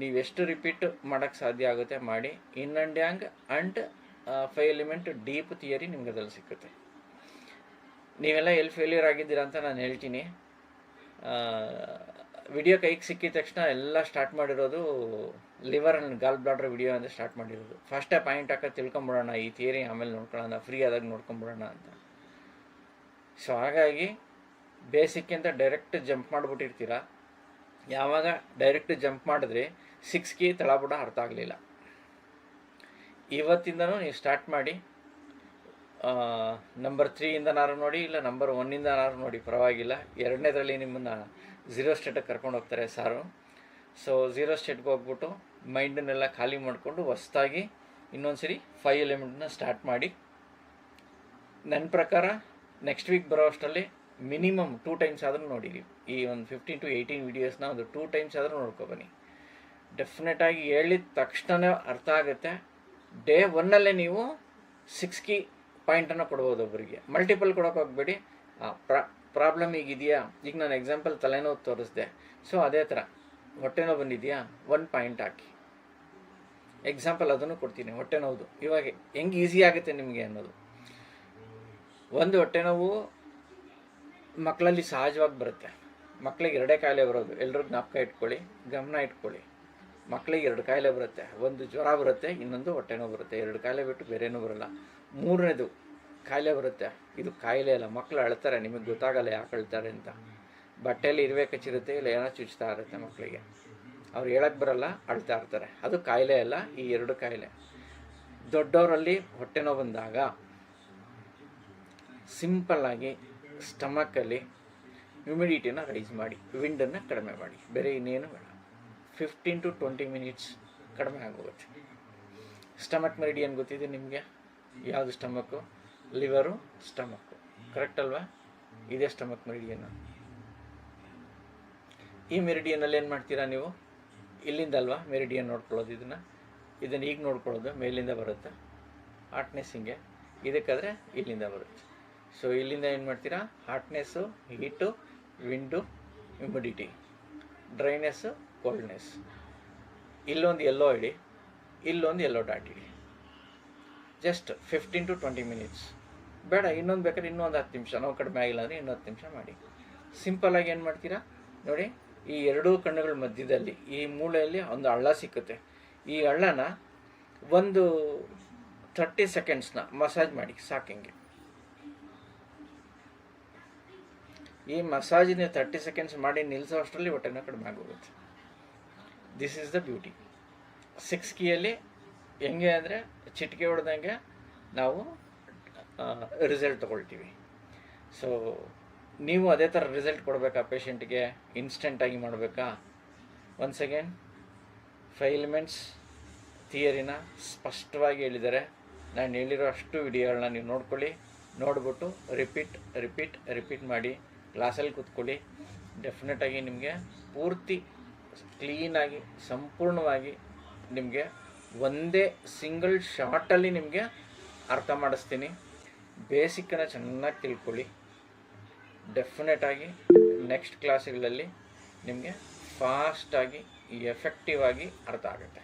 ನೀವೆಷ್ಟು ರಿಪೀಟ್ ಮಾಡೋಕ್ಕೆ ಸಾಧ್ಯ ಆಗುತ್ತೆ ಮಾಡಿ. Yin and yang and 5 element deep theory ನಿಮ್ಗೆ ಅದ್ರಲ್ಲಿ ಸಿಕ್ಕುತ್ತೆ. ನೀವೆಲ್ಲ ಎಲ್ಲಿ ಫೇಲ್ಯೂರ್ ಆಗಿದ್ದೀರಾ ಅಂತ ನಾನು ಹೇಳ್ತೀನಿ. ವಿಡಿಯೋ ಕೈಗೆ ಸಿಕ್ಕಿದ ತಕ್ಷಣ ಎಲ್ಲ ಸ್ಟಾರ್ಟ್ ಮಾಡಿರೋದು liver and goal bladder video ಅಂತ ಸ್ಟಾರ್ಟ್ ಮಾಡಿರೋದು. ಫಸ್ಟೇ ಪಾಯಿಂಟ್ ಹಾಕೋದು ತಿಳ್ಕೊಂಬಿಡೋಣ, ಈ ಥಿಯರಿ ಆಮೇಲೆ ನೋಡ್ಕೊಳ್ಳೋಣ, ಫ್ರೀ ಆದಾಗ ನೋಡ್ಕೊಂಬಿಡೋಣ ಅಂತ. ಸೊ ಹಾಗಾಗಿ ಬೇಸಿಕ್ಕಿಂತ ಡೈರೆಕ್ಟ್ ಜಂಪ್ ಮಾಡಿಬಿಟ್ಟಿರ್ತೀರ. ಯಾವಾಗ ಡೈರೆಕ್ಟ್ ಜಂಪ್ ಮಾಡಿದ್ರೆ 6 ಕೀ ತಳಬುಡ ಅರ್ಥ ಆಗಲಿಲ್ಲ. ಇವತ್ತಿಂದನೂ ನೀವು ಸ್ಟಾರ್ಟ್ ಮಾಡಿ, ನಂಬರ್ 3ಇಂದನಾರು ನೋಡಿ, ಇಲ್ಲ ನಂಬರ್ 1ಇಂದನಾರು ನೋಡಿ, ಪರವಾಗಿಲ್ಲ. 2ನೇದರಲ್ಲಿ ನಿಮ್ಮನ್ನು 0 ಸ್ಟೇಟಿಗೆ ಕರ್ಕೊಂಡು ಹೋಗ್ತಾರೆ ಸಾರು. ಸೊ 0 ಸ್ಟೇಟ್ಗೆ ಹೋಗ್ಬಿಟ್ಟು ಮೈಂಡನ್ನೆಲ್ಲ ಖಾಲಿ ಮಾಡಿಕೊಂಡು ಹೊಸ್ದಾಗಿ ಇನ್ನೊಂದು ಸರಿ 5 ಎಲಿಮೆಂಟ್ನ ಸ್ಟಾರ್ಟ್ ಮಾಡಿ. ನನ್ನ ಪ್ರಕಾರ ನೆಕ್ಸ್ಟ್ ವೀಕ್ ಬರೋ ಅಷ್ಟರಲ್ಲಿ ಮಿನಿಮಮ್ 2 ಟೈಮ್ಸ್ ಆದರೂ ನೋಡಿದ್ದೀವಿ. ಈ ಒಂದು 15 to 18 ವೀಡಿಯೋಸ್ನ ಒಂದು 2 ಟೈಮ್ಸ್ ಆದರೂ ನೋಡ್ಕೊಬನ್ನಿ. ಡೆಫಿನೆಟಾಗಿ ಹೇಳಿದ ತಕ್ಷಣ ಅರ್ಥ ಆಗುತ್ತೆ. ಡೇ 1ಅಲ್ಲೇ ನೀವು 6 ಕೀ ಪಾಯಿಂಟನ್ನು ಕೊಡ್ಬೋದು ಒಬ್ಬರಿಗೆ, ಮಲ್ಟಿಪಲ್ ಕೊಡೋಕೆ ಹೋಗಬೇಡಿ. ಪ್ರಾಬ್ಲಮ್ ಈಗಿದೆಯಾ, ಈಗ ನಾನು ಎಕ್ಸಾಂಪಲ್ ತಲೆನೋವು ತೋರಿಸ್ದೆ, ಸೊ ಅದೇ ಥರ ಹೊಟ್ಟೆ ನೋವು ಬಂದಿದೆಯಾ 1 ಪಾಯಿಂಟ್ ಹಾಕಿ ಎಕ್ಸಾಂಪಲ್ ಅದನ್ನು ಕೊಡ್ತೀನಿ. ಹೊಟ್ಟೆ ನೋವುದು ಇವಾಗ ಹೆಂಗೆ ಈಸಿ ಆಗುತ್ತೆ ನಿಮಗೆ ಅನ್ನೋದು. ಒಂದು ಹೊಟ್ಟೆ ನೋವು ಮಕ್ಕಳಲ್ಲಿ ಸಹಜವಾಗಿ ಬರುತ್ತೆ. ಮಕ್ಕಳಿಗೆ 2 ಕಾಯಿಲೆ ಬರೋದು, ಎಲ್ಲರೂ ಜ್ಞಾಪಕ ಇಟ್ಕೊಳ್ಳಿ, ಗಮನ ಇಟ್ಕೊಳ್ಳಿ. ಮಕ್ಕಳಿಗೆ 2 ಕಾಯಿಲೆ ಬರುತ್ತೆ, ಒಂದು ಜ್ವರ ಬರುತ್ತೆ, ಇನ್ನೊಂದು ಹೊಟ್ಟೆ ನೋವು ಬರುತ್ತೆ. 2 ಕಾಯಿಲೆ ಬಿಟ್ಟು ಬೇರೇನೂ ಬರೋಲ್ಲ. 3ನೇದು ಕಾಯಿಲೆ ಬರುತ್ತೆ, ಇದು ಕಾಯಿಲೆ ಅಲ್ಲ. ಮಕ್ಕಳು ಅಳ್ತಾರೆ, ನಿಮಗೆ ಗೊತ್ತಾಗಲ್ಲ ಯಾಕೆ ಅಳ್ತಾರೆ ಅಂತ. ಬಟ್ಟೆಯಲ್ಲಿ ಇರುವೆ ಕಚ್ಚಿರುತ್ತೆ, ಇಲ್ಲ ಏನೋ ಚುಚ್ತಾ ಇರುತ್ತೆ ಮಕ್ಕಳಿಗೆ, ಅವ್ರು ಹೇಳಕ್ಕೆ ಬರಲ್ಲ, ಅಳ್ತಾ ಇರ್ತಾರೆ. ಅದು ಕಾಯಿಲೆ ಅಲ್ಲ, ಈ 2 ಕಾಯಿಲೆ. ದೊಡ್ಡವರಲ್ಲಿ ಹೊಟ್ಟೆ ನೋವು ಬಂದಾಗ ಸಿಂಪಲ್ಲಾಗಿ ಸ್ಟಮಕ್ಕಲ್ಲಿ ಹ್ಯೂಮಿಡಿಟಿನ ರೈಸ್ ಮಾಡಿ, ವಿಂಡನ್ನು ಕಡಿಮೆ ಮಾಡಿ, ಬೇರೆ ಇನ್ನೇನು ಬೇಡ. 15 to 20 ಮಿನಿಟ್ಸ್ ಕಡಿಮೆ ಆಗೋಗುತ್ತೆ. ಸ್ಟಮಕ್ ಮೆರಿಡಿಯನ್ ಗೊತ್ತಿದೆ ನಿಮಗೆ, ಯಾವುದು ಸ್ಟಮಕ್ಕು, ಲಿವರು, ಸ್ಟಮಕ್ಕು, ಕರೆಕ್ಟ್ ಅಲ್ವಾ? ಇದೇ ಸ್ಟಮಕ್ ಮೆರಿಡಿಯನ್. ಈ ಮೆರಿಡಿಯನಲ್ಲಿ ಏನು ಮಾಡ್ತೀರಾ ನೀವು? ಇಲ್ಲಿಂದ ಅಲ್ವಾ ಮೆರಿಡಿಯನ್ ನೋಡ್ಕೊಳ್ಳೋದು, ಇದನ್ನು ಈಗ ನೋಡ್ಕೊಳ್ಳೋದು ಮೇಲಿಂದ ಬರುತ್ತೆ. ಹಾಟ್ನೆಸ್ ಹಿಂಗೆ, ಇದಕ್ಕಾದರೆ ಇಲ್ಲಿಂದ ಬರುತ್ತೆ. ಸೊ ಇಲ್ಲಿಂದ ಏನು ಮಾಡ್ತೀರಾ? Hotness, heat, wind, humidity, dryness, coldness. ಇಲ್ಲೊಂದು ಎಲ್ಲೋ ಇಡಿ, ಇಲ್ಲೊಂದು ಎಲ್ಲೋ ಡಾಟ್ ಇಡಿ. Just 15 to 20 minutes. ಬೇಡ ಇನ್ನೊಂದು ಬೇಕಾದ್ರೆ ಇನ್ನೊಂದು 10 ನಿಮಿಷ, ನಾವು ಕಡಿಮೆ ಆಗಿಲ್ಲ ಅಂದರೆ ಇನ್ನೂ 10 ನಿಮಿಷ ಮಾಡಿ. ಸಿಂಪಲ್ಲಾಗಿ ಏನು ಮಾಡ್ತೀರಾ ನೋಡಿ, ಈ ಎರಡೂ ಕಣ್ಣುಗಳ ಮಧ್ಯದಲ್ಲಿ ಈ ಮೂಲೆಯಲ್ಲಿ ಒಂದು ಹಳ್ಳ ಸಿಕ್ಕುತ್ತೆ. ಈ ಹಳ್ಳನ ಒಂದು 30 ಸೆಕೆಂಡ್ಸ್ನ ಮಸಾಜ್ ಮಾಡಿ ಸಾಕಿಂಗೆ. ಈ ಮಸಾಜಿನ 30 ಸೆಕೆಂಡ್ಸ್ ಮಾಡಿ ನಿಲ್ಲಿಸೋ ಅಷ್ಟರಲ್ಲಿ ಹೊಟ್ಟೆನ ಕಡಿಮೆ ಆಗೋಗುತ್ತೆ. This is the beauty. 6 ಕೀಯಲ್ಲಿ ಹೆಂಗೆ ಅಂದರೆ ಚಿಟಿಕೆ ಹೊಡೆದಂಗೆ ನಾವು ರಿಸಲ್ಟ್ ತೊಗೊಳ್ತೀವಿ. ಸೊ ನೀವು ಅದೇ ಥರ ರಿಸಲ್ಟ್ ಕೊಡಬೇಕಾ ಪೇಷಂಟ್ಗೆ, ಇನ್ಸ್ಟೆಂಟಾಗಿ ಮಾಡಬೇಕಾ? ಒನ್ಸ್ ಅಗೇನ್ 5 ಎಲಿಮೆಂಟ್ಸ್ ಥಿಯರಿನ ಸ್ಪಷ್ಟವಾಗಿ ಹೇಳಿದ್ದಾರೆ. ನಾನು ಹೇಳಿರೋ ಅಷ್ಟು ವಿಡಿಯೋಗಳನ್ನ ನೀವು ನೋಡ್ಕೊಳ್ಳಿ, ನೋಡ್ಬಿಟ್ಟು ರಿಪೀಟ್ ಮಾಡಿ ಕ್ಲಾಸಲ್ಲಿ ಕೂತ್ಕೊಳ್ಳಿ. ಡೆಫಿನೆಟಾಗಿ ನಿಮಗೆ ಪೂರ್ತಿ ಕ್ಲೀನಾಗಿ ಸಂಪೂರ್ಣವಾಗಿ ನಿಮಗೆ ಒಂದೇ ಸಿಂಗಲ್ ಶಾರ್ಟಲ್ಲಿ ನಿಮಗೆ ಅರ್ಥ ಮಾಡಿಸ್ತೀನಿ. ಬೇಸಿಕ್ಕನ್ನು ಚೆನ್ನಾಗಿ ತಿಳ್ಕೊಳ್ಳಿ. ಡೆಫಿನೆಟಾಗಿ ನೆಕ್ಸ್ಟ್ ಕ್ಲಾಸ್ಗಳಲ್ಲಿ ನಿಮಗೆ ಫಾಸ್ಟಾಗಿ ಎಫೆಕ್ಟಿವ್ ಆಗಿ ಅರ್ಥ ಆಗುತ್ತೆ.